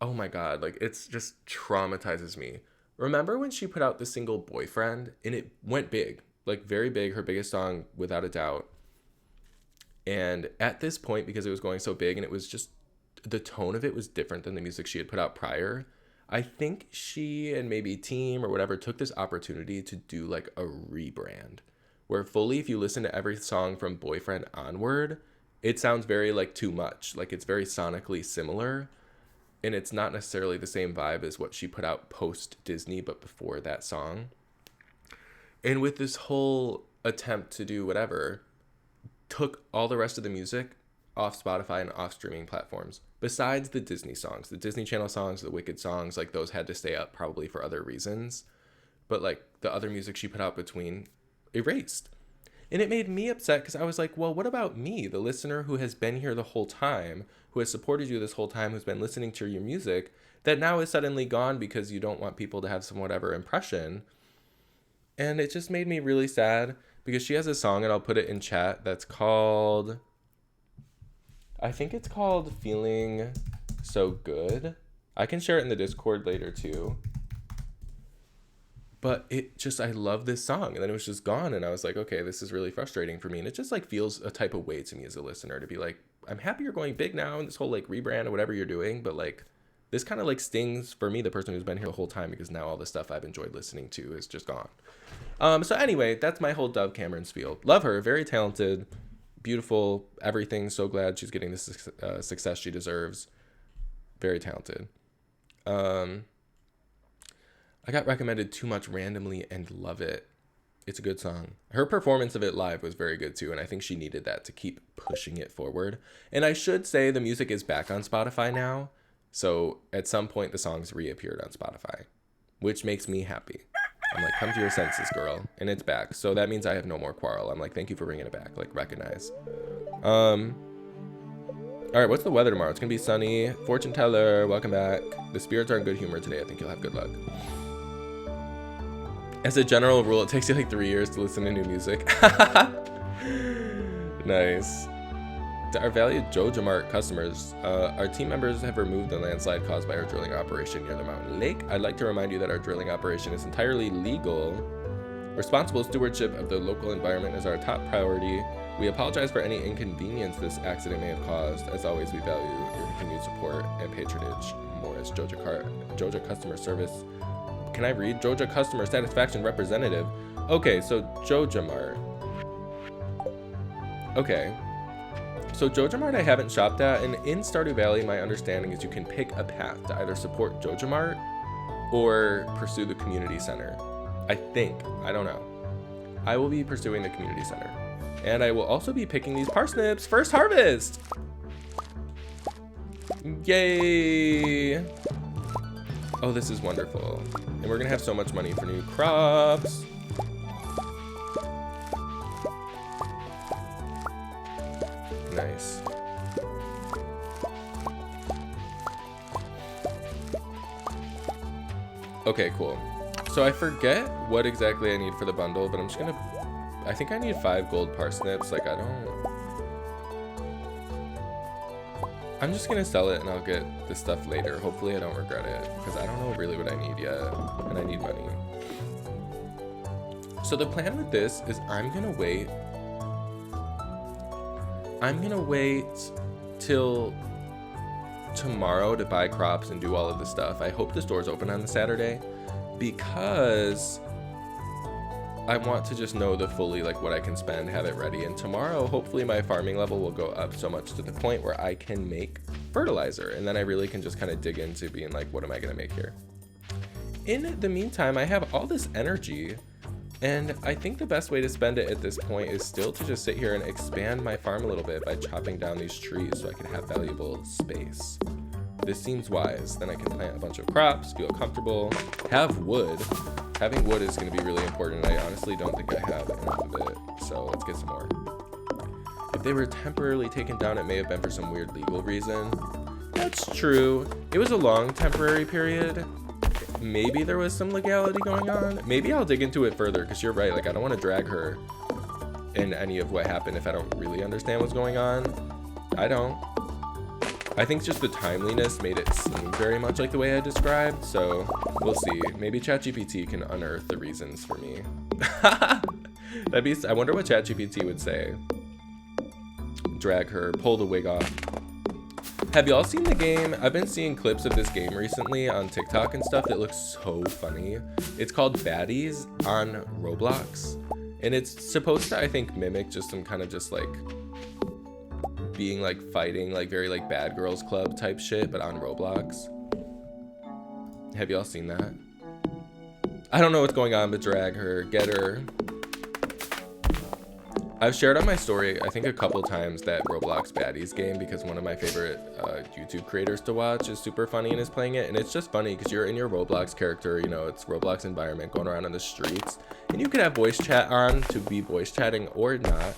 oh my god, like it's just traumatizes me. Remember when she put out the single Boyfriend and it went big, like very big, her biggest song without a doubt. And at this point, because it was going so big and it was just, the tone of it was different than the music she had put out prior, I think she and maybe Team or whatever took this opportunity to do like a rebrand where fully, if you listen to every song from Boyfriend onward, it sounds very like Too Much. Like it's very sonically similar, and it's not necessarily the same vibe as what she put out post Disney, but before that song. And with this whole attempt to do whatever, took all the rest of the music off Spotify and off streaming platforms. Besides the Disney songs, the Disney Channel songs, the Wicked songs, like those had to stay up probably for other reasons. But like the other music she put out between, erased. And it made me upset because I was like, well, what about me, the listener who has been here the whole time, who has supported you this whole time, who's been listening to your music, that now is suddenly gone because you don't want people to have some whatever impression. And it just made me really sad because she has a song, and I'll put it in chat, that's called, I think it's called Feeling So Good. I can share it in the Discord later too. But it just, I love this song. And then it was just gone. And I was like, okay, this is really frustrating for me. And it just like feels a type of way to me as a listener to be like, I'm happy you're going big now and this whole like rebrand or whatever you're doing. But like, this kind of like stings for me, the person who's been here the whole time, because now all the stuff I've enjoyed listening to is just gone. So anyway, that's my whole Dove Cameron spiel. Love her. Very talented, beautiful, everything. So glad she's getting the success she deserves. Very talented. I got recommended Too Much randomly and love it. It's a good song. Her performance of it live was very good too, and I think she needed that to keep pushing it forward. And I should say the music is back on Spotify now, so at some point the songs reappeared on Spotify, which makes me happy. I'm like, come to your senses, girl, and it's back. So that means I have no more quarrel. I'm like, thank you for bringing it back. Like, recognize. All right, what's the weather tomorrow? It's gonna be sunny. Fortune teller, welcome back. The spirits are in good humor today. I think you'll have good luck. As a general rule, it takes you like 3 years to listen to new music. Nice. To our valued JojaMart customers, our team members have removed the landslide caused by our drilling operation near the mountain lake. I'd like to remind you that our drilling operation is entirely legal. Responsible stewardship of the local environment is our top priority. We apologize for any inconvenience this accident may have caused. As always, we value your continued support and patronage. Morris, Joja Customer Service. Can I read? Joja Customer Satisfaction Representative. Okay, so JojaMart. Okay. So JojaMart I haven't shopped at, and in Stardew Valley, my understanding is you can pick a path to either support JojaMart or pursue the community center. I think. I don't know. I will be pursuing the community center. And I will also be picking these parsnips. First harvest! Yay! Oh, this is wonderful. And we're gonna have so much money for new crops. Nice. Okay, cool. So I forget what exactly I need for the bundle, but I'm just gonna, I think I need 5 gold parsnips. Like, I'm just gonna sell it and I'll get this stuff later. Hopefully I don't regret it, because I don't know really what I need yet, and I need money. So the plan with this is I'm gonna wait till tomorrow to buy crops and do all of this stuff. I hope the store's open on the Saturday, because I want to just know the fully like what I can spend, have it ready, and tomorrow hopefully my farming level will go up so much to the point where I can make fertilizer, and then I really can just kind of dig into being like, what am I gonna make here? In the meantime, I have all this energy, and I think the best way to spend it at this point is still to just sit here and expand my farm a little bit by chopping down these trees so I can have valuable space. This seems wise. Then I can plant a bunch of crops, feel comfortable, have wood. Having wood is going to be really important. I honestly don't think I have enough of it, so let's get some more. If they were temporarily taken down, it may have been for some weird legal reason. That's true. It was a long temporary period. Maybe there was some legality going on. Maybe I'll dig into it further, because you're right. Like, I don't want to drag her in any of what happened if I don't really understand what's going on. I don't. I think just the timeliness made it seem very much like the way I described, so we'll see. Maybe ChatGPT can unearth the reasons for me. I wonder what ChatGPT would say. Drag her, pull the wig off. Have y'all seen the game? I've been seeing clips of this game recently on TikTok and stuff that looks so funny. It's called Baddies on Roblox, and it's supposed to, I think, mimic just some kind of just like being like fighting like very like Bad Girls Club type shit, but on Roblox. Have y'all seen that? I don't know what's going on, but drag her, get her. I've shared on my story, I think a couple times, that Roblox Baddies game, because one of my favorite YouTube creators to watch is super funny and is playing it. And it's just funny because you're in your Roblox character, you know, it's Roblox environment, going around on the streets, and you could have voice chat on to be voice chatting or not.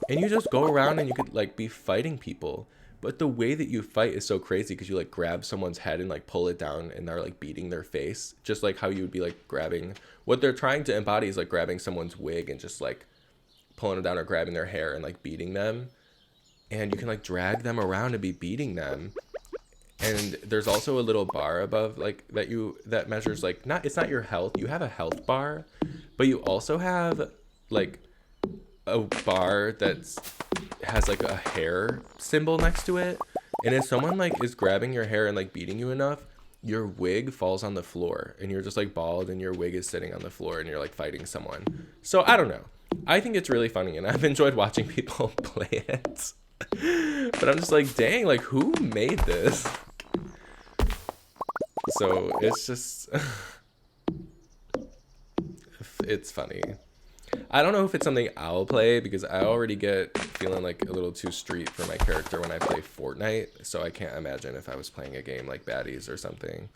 And you just go around and you could like be fighting people. But the way that you fight is so crazy, because you like grab someone's head and like pull it down and they're like beating their face. Just like how you would be like grabbing, what they're trying to embody is like grabbing someone's wig and just like pulling them down, or grabbing their hair and like beating them. And you can like drag them around and be beating them. And there's also a little bar above like that measures like, it's not your health. You have a health bar, but you also have like a bar that's has like a hair symbol next to it, and if someone like is grabbing your hair and like beating you enough, your wig falls on the floor and you're just like bald and your wig is sitting on the floor and you're like fighting someone. So I don't know, I think it's really funny and I've enjoyed watching people play it. But I'm just like, dang, like who made this? So it's just It's funny. I don't know if it's something I'll play because I already get feeling like a little too street for my character when I play Fortnite. So I can't imagine if I was playing a game like Baddies or something.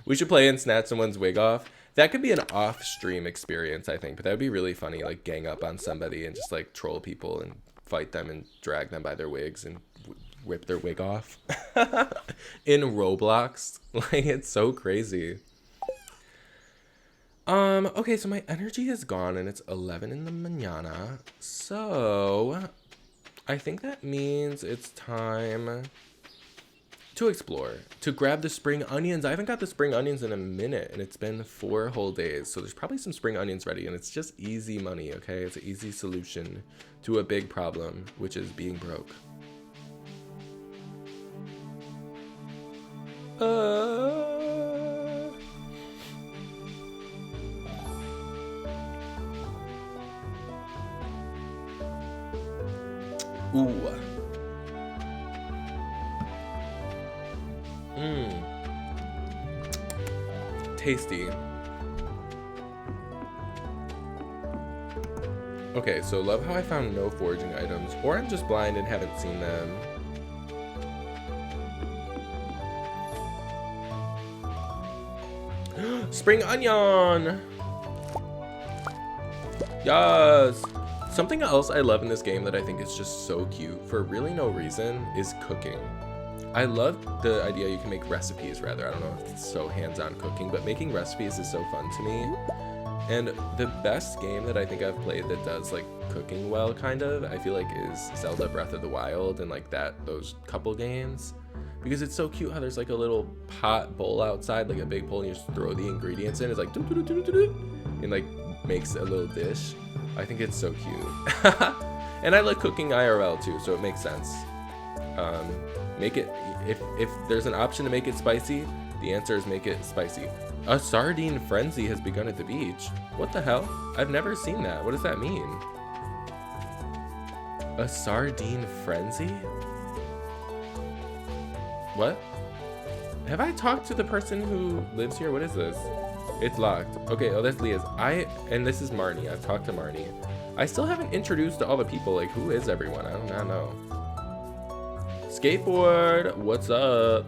We should play and snatch someone's wig off. That could be an off-stream experience, I think. But that would be really funny, like gang up on somebody and just like troll people and fight them and drag them by their wigs and whip their wig off. In Roblox. Like, it's so crazy. Okay, so my energy is gone and it's 11 in the mañana. So, I think that means it's time to explore, to grab the spring onions. I haven't got the spring onions in a minute and it's been 4 whole days. So there's probably some spring onions ready and it's just easy money, okay? It's an easy solution to a big problem, which is being broke. Ooh. Tasty. Okay, so love how I found no foraging items, or I'm just blind and haven't seen them. Spring onion! Yes! Something else I love in this game that I think is just so cute for really no reason is cooking. I love the idea you can make recipes, rather. I don't know if it's so hands-on cooking, but making recipes is so fun to me. And the best game that I think I've played that does like cooking well, kind of, I feel like is Zelda Breath of the Wild and like those couple games. Because it's so cute how there's like a little pot bowl outside, like a big bowl, and you just throw the ingredients in. It's like and like makes a little dish. I think it's so cute. And I like cooking IRL too, so it makes sense. Make it, if there's an option to make it spicy, the answer is make it spicy. A sardine frenzy has begun at the beach. What the hell? I've never seen that. What does that mean? A sardine frenzy? What? Have I talked to the person who lives here? What is this? It's locked. Okay, oh, that's Leah's. And this is Marnie. I've talked to Marnie. I still haven't introduced to all the people. Like, who is everyone? I do not know. Skateboard, what's up?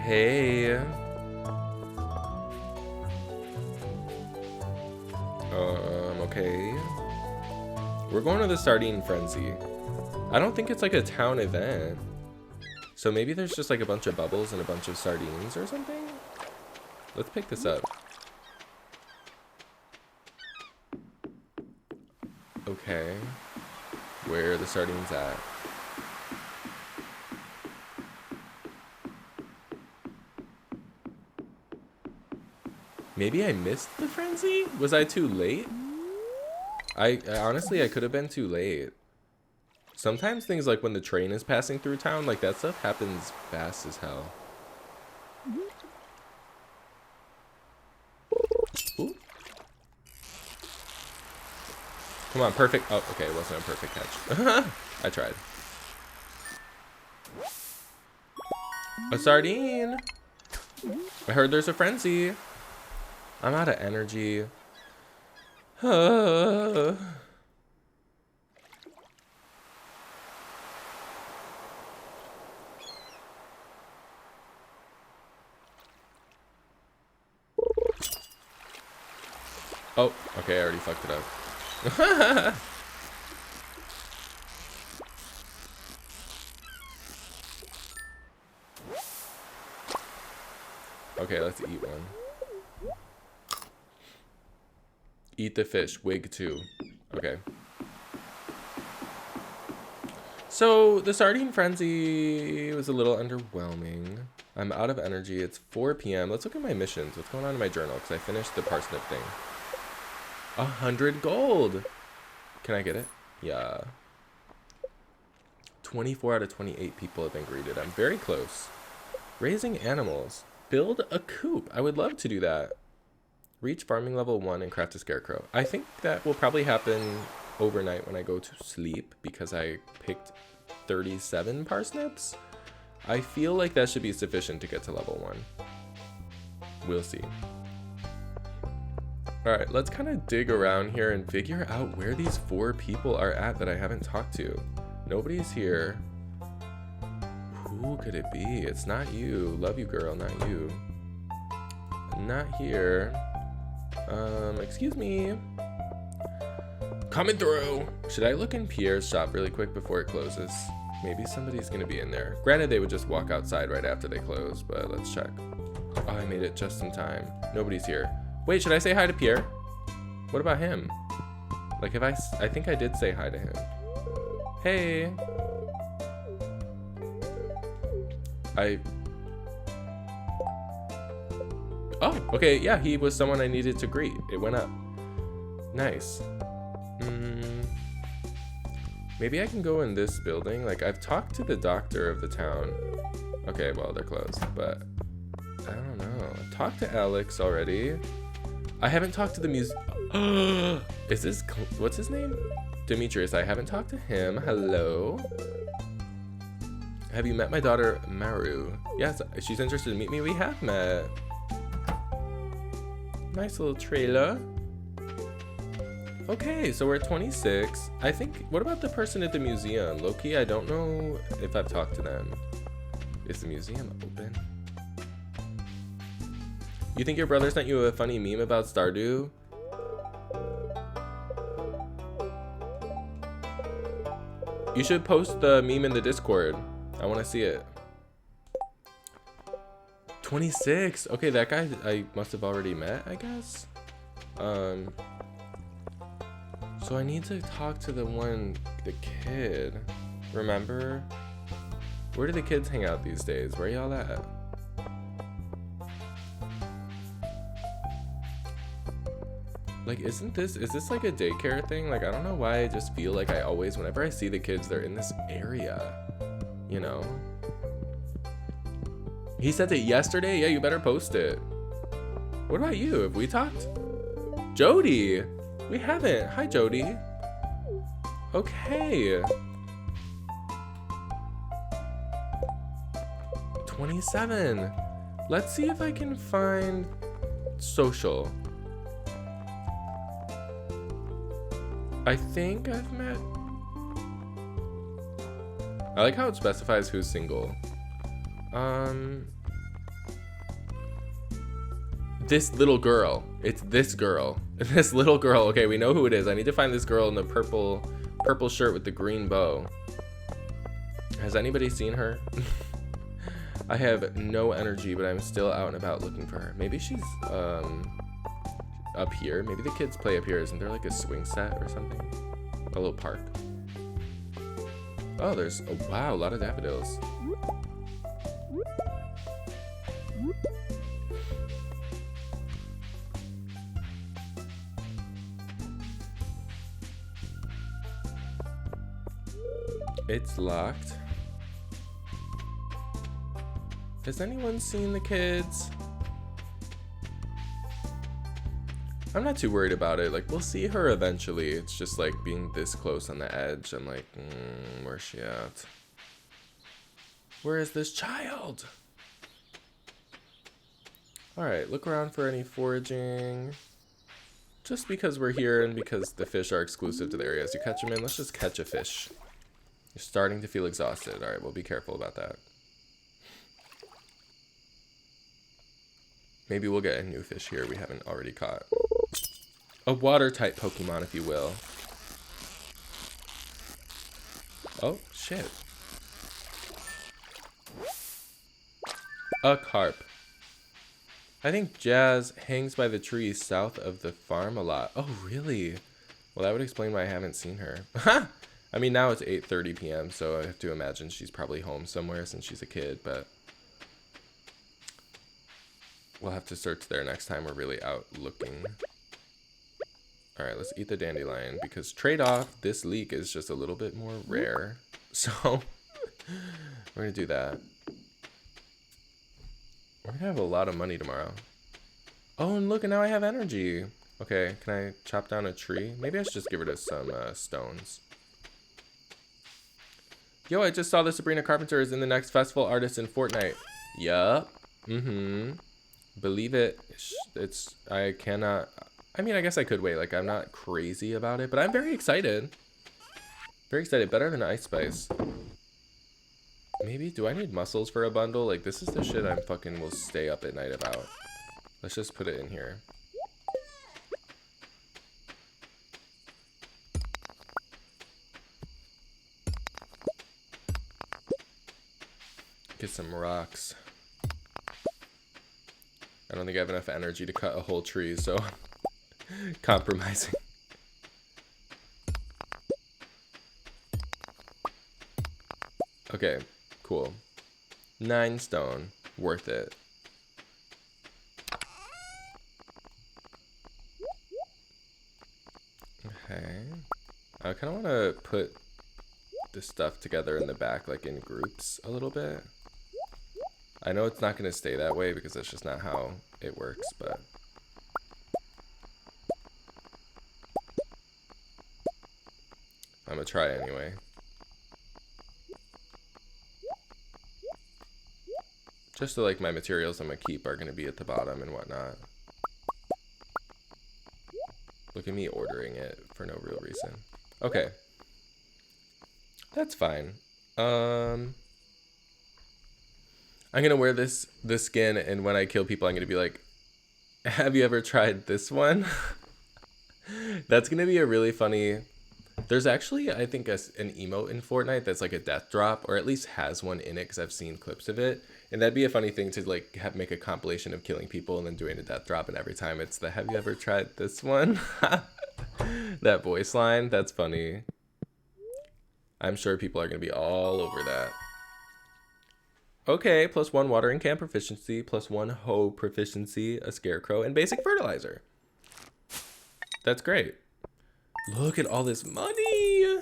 Hey. Okay. We're going to the Sardine Frenzy. I don't think it's like a town event. So maybe there's just like a bunch of bubbles and a bunch of sardines or something? Let's pick this up. Okay. Where are the sardines at? Maybe I missed the frenzy? Was I too late? I honestly, I could have been too late. Sometimes things like when the train is passing through town, like that stuff happens fast as hell. Ooh. Come on, perfect. Oh, okay, it wasn't a perfect catch. I tried. A sardine. I heard there's a frenzy. I'm out of energy. Oh, okay, I already fucked it up. Okay, let's eat one. Eat the fish, wig 2. Okay. So, the sardine frenzy was a little underwhelming. I'm out of energy. It's 4 p.m. Let's look at my missions. What's going on in my journal? Because I finished the parsnip thing. 100 gold! Can I get it? Yeah. 24 out of 28 people have been greeted. I'm very close. Raising animals. Build a coop. I would love to do that. Reach farming level 1 and craft a scarecrow. I think that will probably happen overnight when I go to sleep because I picked 37 parsnips. I feel like that should be sufficient to get to level 1. We'll see. All right, let's kind of dig around here and figure out where these 4 people are at that I haven't talked to. Nobody's here. Who could it be? It's not you. Love you, girl, not you. Not here. Excuse me. Coming through. Should I look in Pierre's shop really quick before it closes? Maybe somebody's gonna be in there. Granted, they would just walk outside right after they close, but let's check. Oh, I made it just in time. Nobody's here. Wait, should I say hi to Pierre? What about him? Like, if I think I did say hi to him. Hey. Oh, okay, yeah, he was someone I needed to greet. It went up. Nice. Maybe I can go in this building. Like, I've talked to the doctor of the town. Okay, well, they're closed, but I don't know. I've talked to Alex already. I haven't talked to the Is this, what's his name? Demetrius. I haven't talked to him. Hello. Have you met my daughter, Maru? Yes, she's interested to meet me. We have met. Nice little trailer. Okay, so we're at 26. I think, what about the person at the museum? Low-key, I don't know if I've talked to them. Is the museum open? You think your brother sent you a funny meme about Stardew? You should post the meme in the Discord. I want to see it. 26. Okay, that guy I must have already met, I guess. So I need to talk to the kid. Remember? Where do the kids hang out these days? Where y'all at? Like, is this like a daycare thing? Like, I don't know why I just feel like I always, whenever I see the kids, they're in this area, you know? He sent it yesterday? Yeah, you better post it. What about you? Have we talked? Jody! We haven't. Hi, Jody. Okay. 27. Let's see if I can find social. I think I've met. I like how it specifies who's single. This little girl. It's this girl. This little girl. Okay, we know who it is. I need to find this girl in the purple shirt with the green bow. Has anybody seen her? I have no energy, but I'm still out and about looking for her. Maybe she's up here. Maybe the kids play up here. Isn't there like a swing set or something? A little park. Oh, there's wow, a lot of daffodils. It's locked. Has anyone seen the kids? I'm not too worried about it. Like, we'll see her eventually. It's just like being this close on the edge. I'm like, where's she at? Where is this child? All right, look around for any foraging. Just because we're here and because the fish are exclusive to the areas you catch them in, let's just catch a fish. You're starting to feel exhausted. All right, we'll be careful about that. Maybe we'll get a new fish here we haven't already caught. A water type Pokemon, if you will. Oh, shit. A carp. I think Jazz hangs by the trees south of the farm a lot. Oh, really? Well, that would explain why I haven't seen her. I mean, now it's 8:30 p.m., so I have to imagine she's probably home somewhere since she's a kid, but we'll have to search there next time we're really out looking. All right, let's eat the dandelion because trade-off, this leek is just a little bit more rare. So we're going to do that. We're going to have a lot of money tomorrow. Oh, and look, and now I have energy. Okay, can I chop down a tree? Maybe I should just give her to some stones. Yo, I just saw the Sabrina Carpenter is in the next festival artist in Fortnite. Yup. Believe it. I I mean, I guess I could wait. Like, I'm not crazy about it, but I'm very excited. Very excited. Better than Ice Spice. Maybe, do I need mussels for a bundle? Like, this is the shit I'm fucking will stay up at night about. Let's just put it in here. Get some rocks. I don't think I have enough energy to cut a whole tree, so compromising. Okay, cool. 9 stone. Worth it. Okay. I kind of want to put this stuff together in the back, like in groups a little bit. I know it's not going to stay that way because that's just not how it works, but... I'm going to try anyway. Just so like my materials I'm going to keep are going to be at the bottom and whatnot. Look at me ordering it for no real reason. Okay. That's fine. I'm going to wear this skin, and when I kill people, I'm going to be like, have you ever tried this one? That's going to be a really funny... There's actually, I think, an emote in Fortnite that's like a death drop, or at least has one in it because I've seen clips of it. And that'd be a funny thing to like make a compilation of killing people and then doing a death drop, and every time it's the have you ever tried this one? That voice line, that's funny. I'm sure people are going to be all over that. Okay, +1 watering can proficiency, +1 hoe proficiency, a scarecrow, and basic fertilizer. That's great. Look at all this money.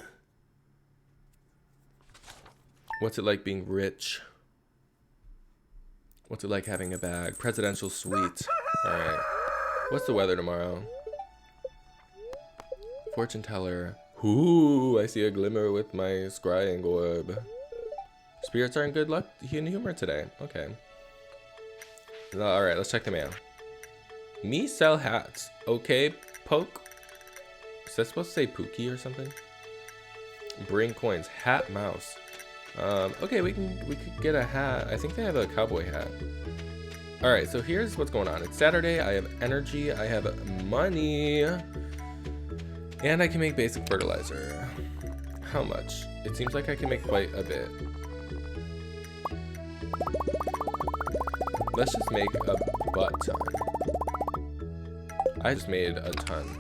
What's it like being rich? What's it like having a bag? Presidential suite. All right. What's the weather tomorrow? Fortune teller. Ooh, I see a glimmer with my scrying orb. Spirits are in good luck and humor today. Okay. All right, let's check the mail. Me sell hats. Okay, poke. Is that supposed to say Pookie or something? Bring coins. Hat mouse. Okay, we could get a hat. I think they have a cowboy hat. All right, so here's what's going on. It's Saturday. I have energy. I have money. And I can make basic fertilizer. How much? It seems like I can make quite a bit. Let's just make a butt ton. I just made a ton.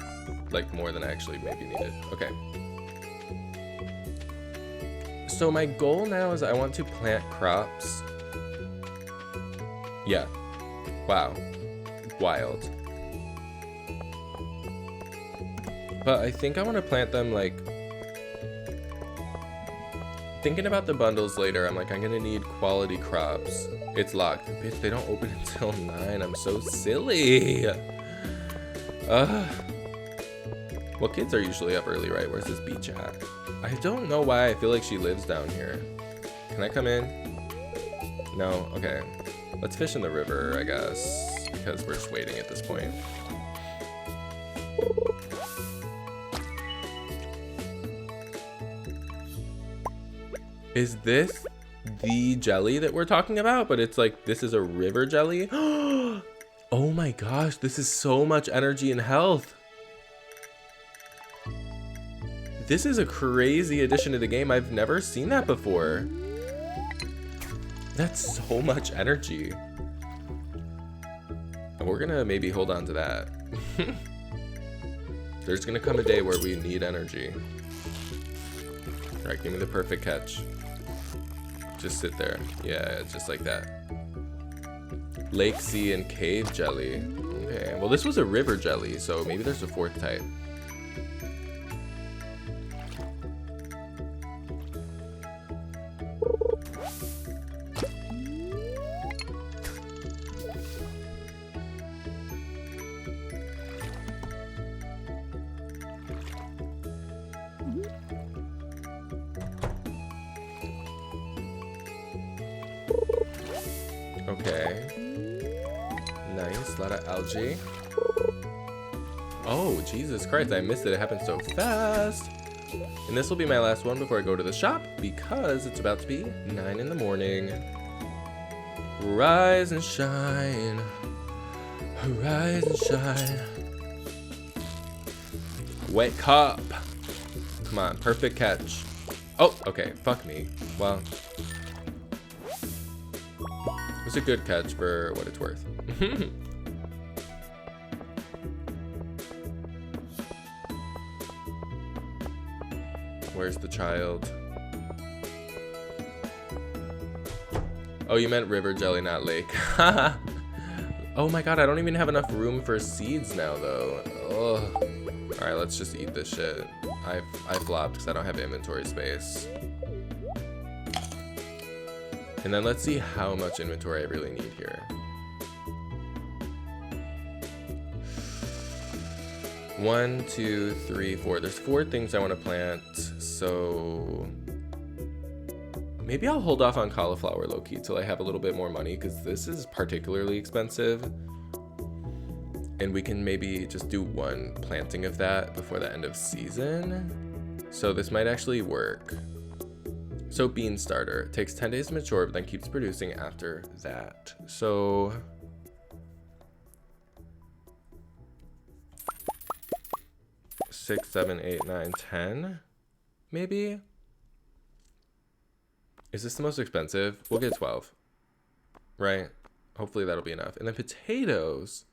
Like more than I actually maybe needed. Okay. So my goal now is I want to plant crops. Yeah. Wow. Wild. But I think I want to plant them like... Thinking about the bundles later, I'm like, I'm gonna need quality crops. It's locked. Bitch, they don't open until 9. I'm so silly. Well, kids are usually up early, right? Where's this beach at? I don't know why I feel like she lives down here. Can I come in? No? Okay. Let's fish in the river, I guess. Because we're just waiting at this point. Is this the jelly that we're talking about? But it's like, this is a river jelly? Oh my gosh, this is so much energy and health. This is a crazy addition to the game. I've never seen that before. That's so much energy. And we're gonna maybe hold on to that. There's gonna come a day where we need energy. All right, give me the perfect catch. Just sit there. Yeah, just like that. Lake, sea, and cave jelly. Okay, well this was a river jelly, so maybe there's a 4th type. Okay. Nice, a lot of algae. Oh, Jesus Christ, I missed it. It happened so fast. And this will be my last one before I go to the shop because it's about to be 9 in the morning. Rise and shine. Rise and shine. Wake up. Come on, perfect catch. Oh, okay, fuck me. Well, it was a good catch for what it's worth. Where's the child? Oh, you meant river jelly, not lake. Oh my god, I don't even have enough room for seeds now, though. Ugh. Alright, let's just eat this shit. I flopped because I don't have inventory space. And then let's see how much inventory I really need here. 1, 2, 3, 4. There's 4 things I want to plant, so maybe I'll hold off on cauliflower low-key till I have a little bit more money, because this is particularly expensive. And we can maybe just do 1 planting of that before the end of season. So this might actually work. So bean starter. It takes 10 days to mature, but then keeps producing after that. So 6, 7, 8, 9, 10, maybe? Is this the most expensive? We'll get 12, right? Hopefully that'll be enough. And then potatoes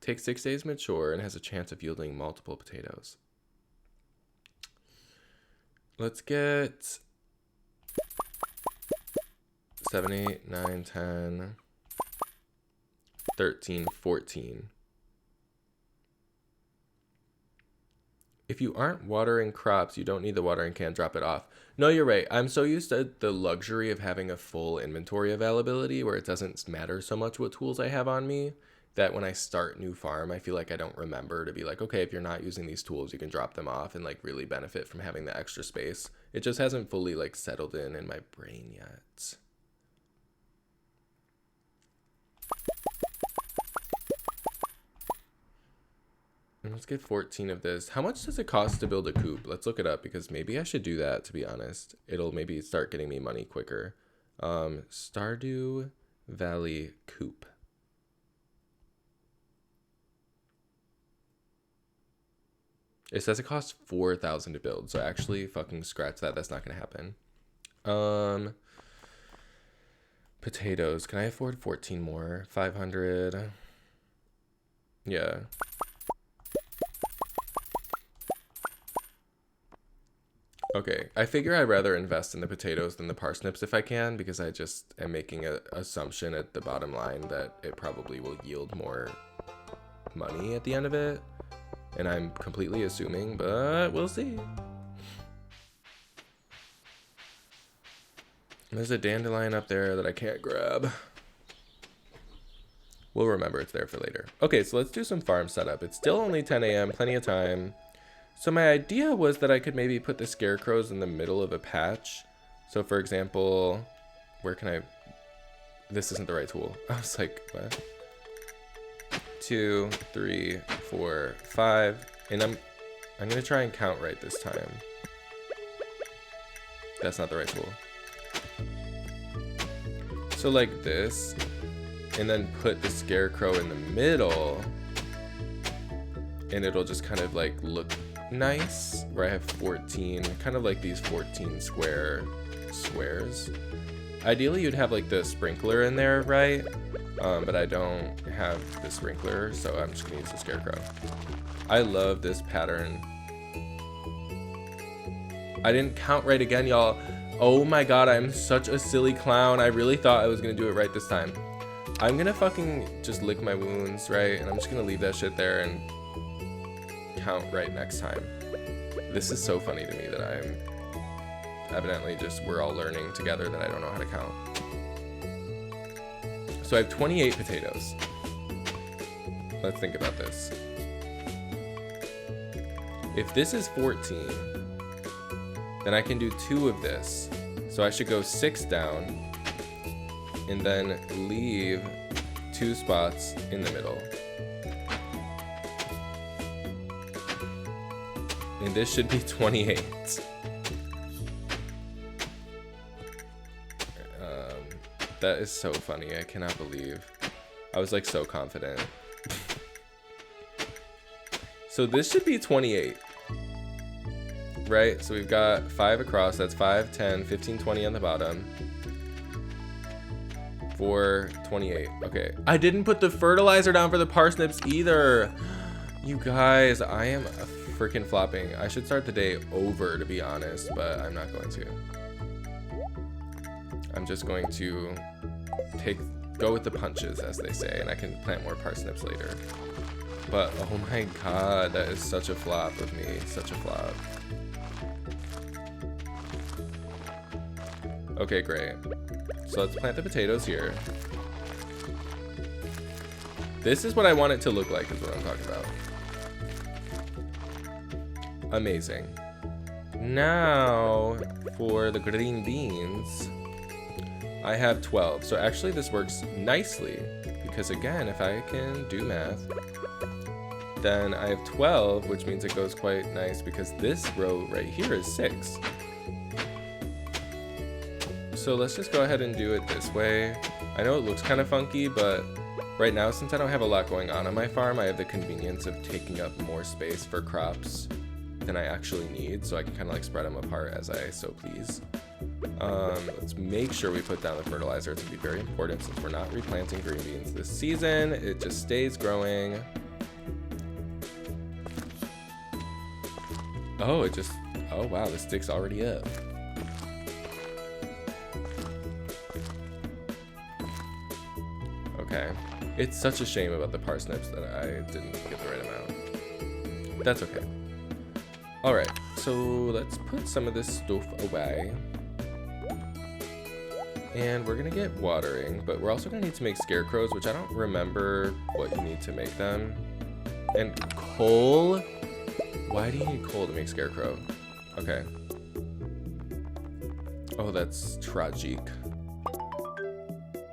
takes 6 days to mature and has a chance of yielding multiple potatoes. Let's get 7, 8, 9, 10, 13, 14. If you aren't watering crops, you don't need the watering can, drop it off. No, you're right. I'm so used to the luxury of having a full inventory availability where it doesn't matter so much what tools I have on me, that when I start new farm, I feel like I don't remember to be like, okay, if you're not using these tools, you can drop them off and like really benefit from having the extra space. It just hasn't fully like settled in my brain yet. And let's get 14 of this. How much does it cost to build a coop? Let's look it up because maybe I should do that, to be honest. It'll maybe start getting me money quicker. Stardew Valley Coop. It says it costs 4,000 to build, so actually fucking scratch that. That's not gonna happen. Potatoes. Can I afford 14 more? 500. Yeah. Okay, I figure I'd rather invest in the potatoes than the parsnips if I can, because I just am making an assumption at the bottom line that it probably will yield more money at the end of it. And I'm completely assuming, but we'll see. There's a dandelion up there that I can't grab. We'll remember it's there for later. Okay, so let's do some farm setup. It's still only 10 a.m., plenty of time. So my idea was that I could maybe put the scarecrows in the middle of a patch. So for example, where can I... This isn't the right tool. I was like, what? 2, 3, 4, 5, and I'm gonna try and count right this time. That's not the right tool. So like this, and then put the scarecrow in the middle, and it'll just kind of like look nice. Where I have 14, kind of like these 14 squares. Ideally, you'd have like the sprinkler in there, right? But I don't have the sprinkler, so I'm just gonna use the scarecrow. I love this pattern. I didn't count right again, y'all. Oh my god, I'm such a silly clown. I really thought I was gonna do it right this time. I'm gonna fucking just lick my wounds, right? And I'm just gonna leave that shit there and count right next time. This is so funny to me that I'm evidently just, we're all learning together that I don't know how to count. So I have 28 potatoes. Let's think about this. If this is 14, then I can do 2 of this. So I should go 6 down and then leave 2 spots in the middle. And this should be 28. That is so funny. I cannot believe. I was like so confident. So this should be 28. Right? So we've got 5 across. That's 5, 10, 15, 20 on the bottom. 4, 28. Okay. I didn't put the fertilizer down for the parsnips either. You guys, I am freaking flopping. I should start the day over, to be honest, but I'm not going to. I'm just going to go with the punches, as they say, and I can plant more parsnips later. But oh my god, that is such a flop of me. Such a flop. Okay, great. So let's plant the potatoes here. This is what I want it to look like, is what I'm talking about. Amazing. Now, for the green beans, I have 12. So actually this works nicely, because again, if I can do math, then I have 12, which means it goes quite nice, because this row right here is 6. So let's just go ahead and do it this way. I know it looks kind of funky, but right now, since I don't have a lot going on my farm, I have the convenience of taking up more space for crops than I actually need, so I can kind of like spread them apart as I so please. Let's make sure we put down the fertilizer. It's gonna be very important since we're not replanting green beans this season. It just stays growing. Oh, oh wow, the stick's already up. Okay. It's such a shame about the parsnips that I didn't get the right amount. That's okay. Alright, so let's put some of this stuff away. And we're gonna get watering, but we're also gonna need to make scarecrows, which I don't remember what you need to make them. And coal? Why do you need coal to make scarecrow? Okay. Oh, that's tragic.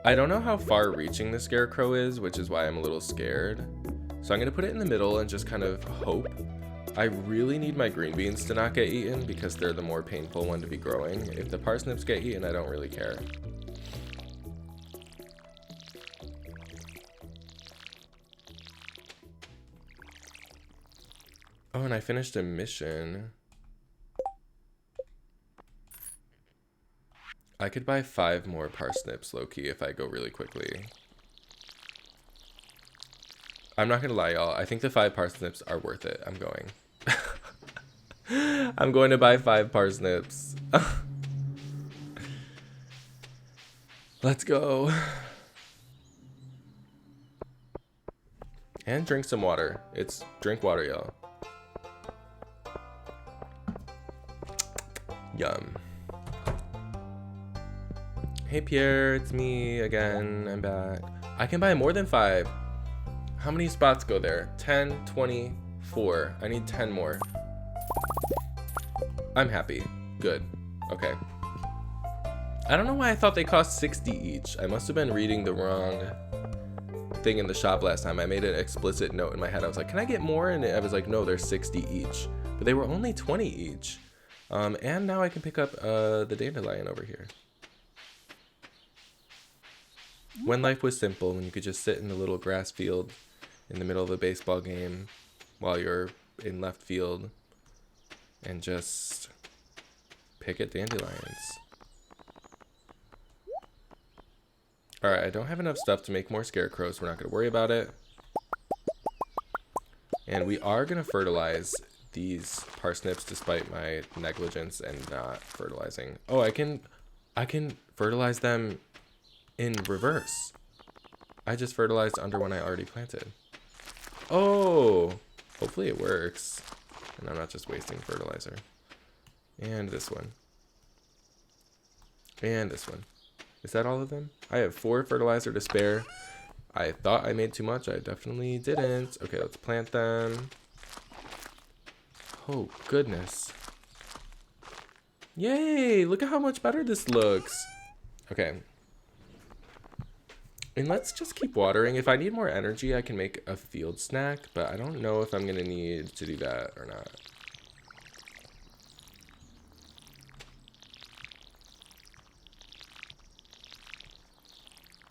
I don't know how far reaching the scarecrow is, which is why I'm a little scared. So I'm gonna put it in the middle and just kind of hope. I really need my green beans to not get eaten because they're the more painful one to be growing. If the parsnips get eaten, I don't really care. Oh, and I finished a mission. I could buy 5 more parsnips, low-key, if I go really quickly. I'm not gonna lie, y'all. I think the 5 parsnips are worth it. I'm going. I'm going to buy 5 parsnips. Let's go. And drink some water. Drink water, y'all. Yum. Hey Pierre, it's me again. I'm back. I can buy more than 5. How many spots go there? 10, 20, 4. I need 10 more. I'm happy. Good. Okay. I don't know why I thought they cost 60 each. I must have been reading the wrong thing in the shop last time. I made an explicit note in my head. I was like, can I get more? And I was like, no, they're 60 each. But they were only 20 each. And now I can pick up the dandelion over here. When life was simple, when you could just sit in the little grass field in the middle of a baseball game while you're in left field and just pick at dandelions. Alright, I don't have enough stuff to make more scarecrows. We're not going to worry about it. And we are going to fertilize these parsnips despite my negligence and not fertilizing. Oh, I can fertilize them in reverse. I just fertilized under one I already planted. Oh, hopefully it works. And I'm not just wasting fertilizer. And this one. And this one. Is that all of them? I have 4 fertilizer to spare. I thought I made too much. I definitely didn't. Okay, let's plant them. Oh, goodness. Yay! Look at how much better this looks. Okay. And let's just keep watering. If I need more energy, I can make a field snack, but I don't know if I'm going to need to do that or not.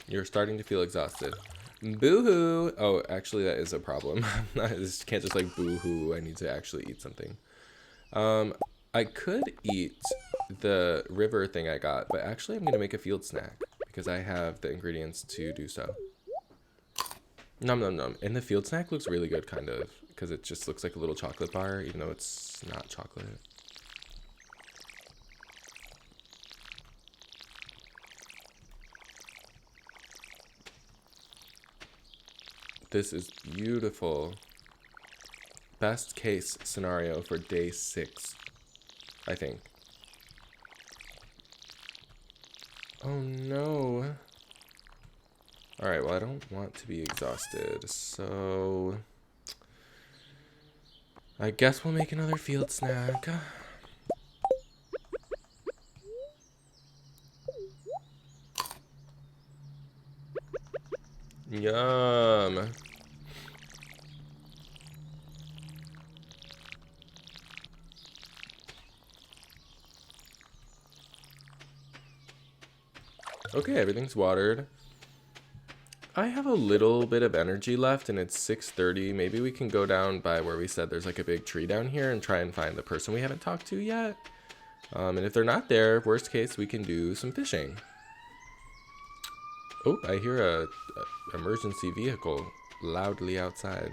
You're starting to feel exhausted. Boo-hoo. Oh, actually, that is a problem. I just can't just like boo-hoo. I need to actually eat something. I could eat the river thing I got, but actually I'm going to make a field snack because I have the ingredients to do so. Nom nom nom. And the field snack looks really good, kind of, because it just looks like a little chocolate bar, even though it's not chocolate. This is beautiful. Best case scenario for day 6, I think. Oh no. Alright, well I don't want to be exhausted, so I guess we'll make another field snack. Yum. Okay, everything's watered. I have a little bit of energy left and it's 6:30. Maybe we can go down by where we said there's like a big tree down here and try and find the person we haven't talked to yet. And if they're not there, worst case, we can do some fishing. Oh, I hear a emergency vehicle loudly outside.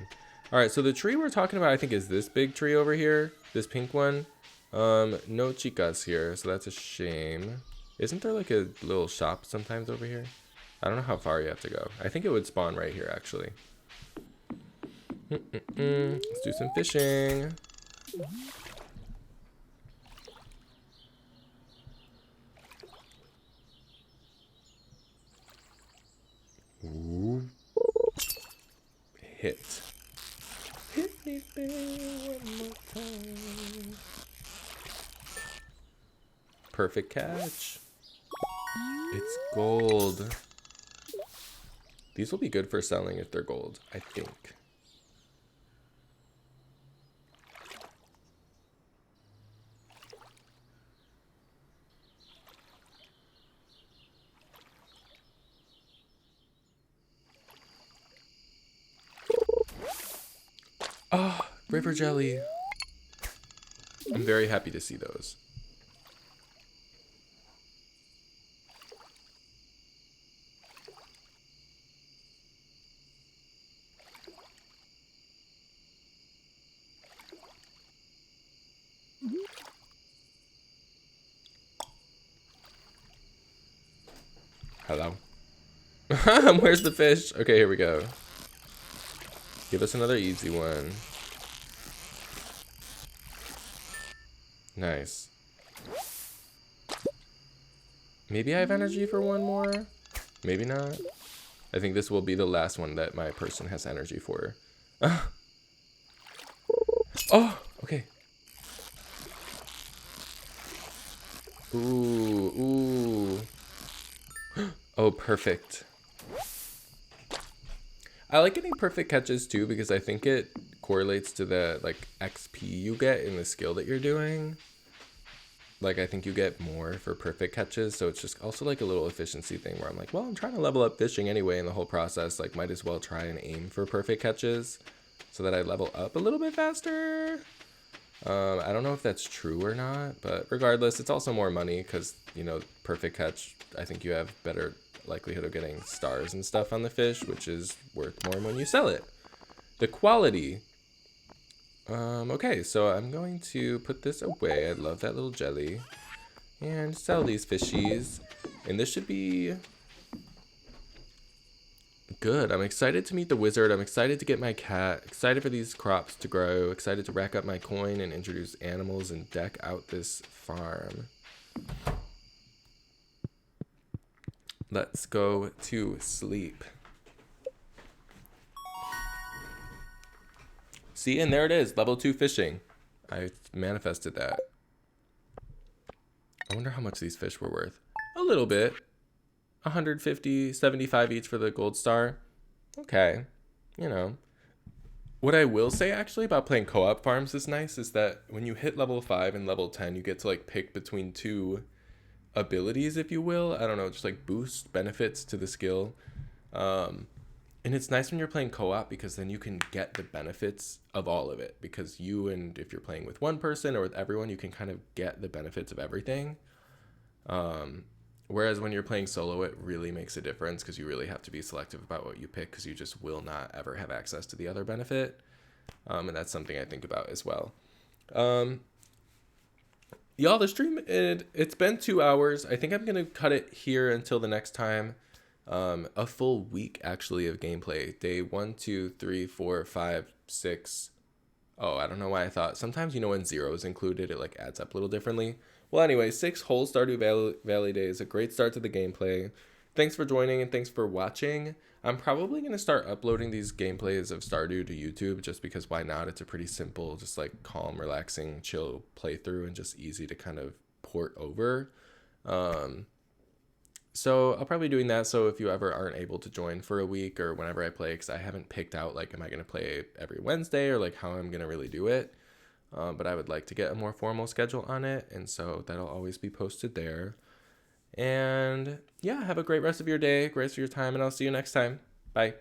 All right, so the tree we're talking about, I think, is this big tree over here, this pink one. No chicas here, so that's a shame. Isn't there like a little shop sometimes over here? I don't know how far you have to go. I think it would spawn right here, actually. Let's do some fishing. Ooh. Hit. Hit me, baby, one more time. Perfect catch. It's gold. These will be good for selling if they're gold, I think. Oh, river jelly. I'm very happy to see those. Hello. Where's the fish? Okay, here we go. Give us another easy one. Nice. Maybe I have energy for one more? Maybe not. I think this will be the last one that my person has energy for. Oh, okay. Ooh, ooh. Oh, perfect. I like getting perfect catches too because I think it correlates to the like XP you get in the skill that you're doing. Like I think you get more for perfect catches, so it's just also like a little efficiency thing where I'm like, well, I'm trying to level up fishing anyway in the whole process, like might as well try and aim for perfect catches so that I level up a little bit faster. I don't know if that's true or not, but regardless, it's also more money because, you know, perfect catch, I think you have better likelihood of getting stars and stuff on the fish, which is worth more when you sell it. The quality. Okay, so I'm going to put this away. I love that little jelly. And sell these fishies. And this should be good. I'm excited to meet the wizard. I'm excited to get my cat. Excited for these crops to grow. Excited to rack up my coin and introduce animals and deck out this farm. Let's go to sleep. See, and there it is. Level 2 fishing. I manifested that. I wonder how much these fish were worth. A little bit. 150, 75 each for the gold star. Okay. You know. What I will say actually about playing co-op farms is nice is that when you hit level 5 and level 10, you get to like pick between two abilities, if you will. I don't know, just like boost benefits to the skill. Um, and it's nice when you're playing co-op because then you can get the benefits of all of it, because if you're playing with one person or with everyone, you can kind of get the benefits of everything. Whereas when you're playing solo, it really makes a difference because you really have to be selective about what you pick, because you just will not ever have access to the other benefit. And that's something I think about as well. Um, y'all, the stream, it's been 2 hours. I think I'm going to cut it here until the next time. A full week, actually, of gameplay. Day 1, 2, 3, 4, 5, 6. Oh, I don't know why I thought. Sometimes, when 0 is included, it like adds up a little differently. Well, anyway, 6 whole Stardew Valley days. A great start to the gameplay. Thanks for joining and thanks for watching. I'm probably going to start uploading these gameplays of Stardew to YouTube, just because why not? It's a pretty simple, just like calm, relaxing, chill playthrough, and just easy to kind of port over. So I'll probably be doing that. So if you ever aren't able to join for a week or whenever I play, because I haven't picked out like, am I going to play every Wednesday or like how I'm going to really do it. But I would like to get a more formal schedule on it. And so that'll always be posted there. And yeah, have a great rest of your day, great rest of your time, and I'll see you next time. Bye.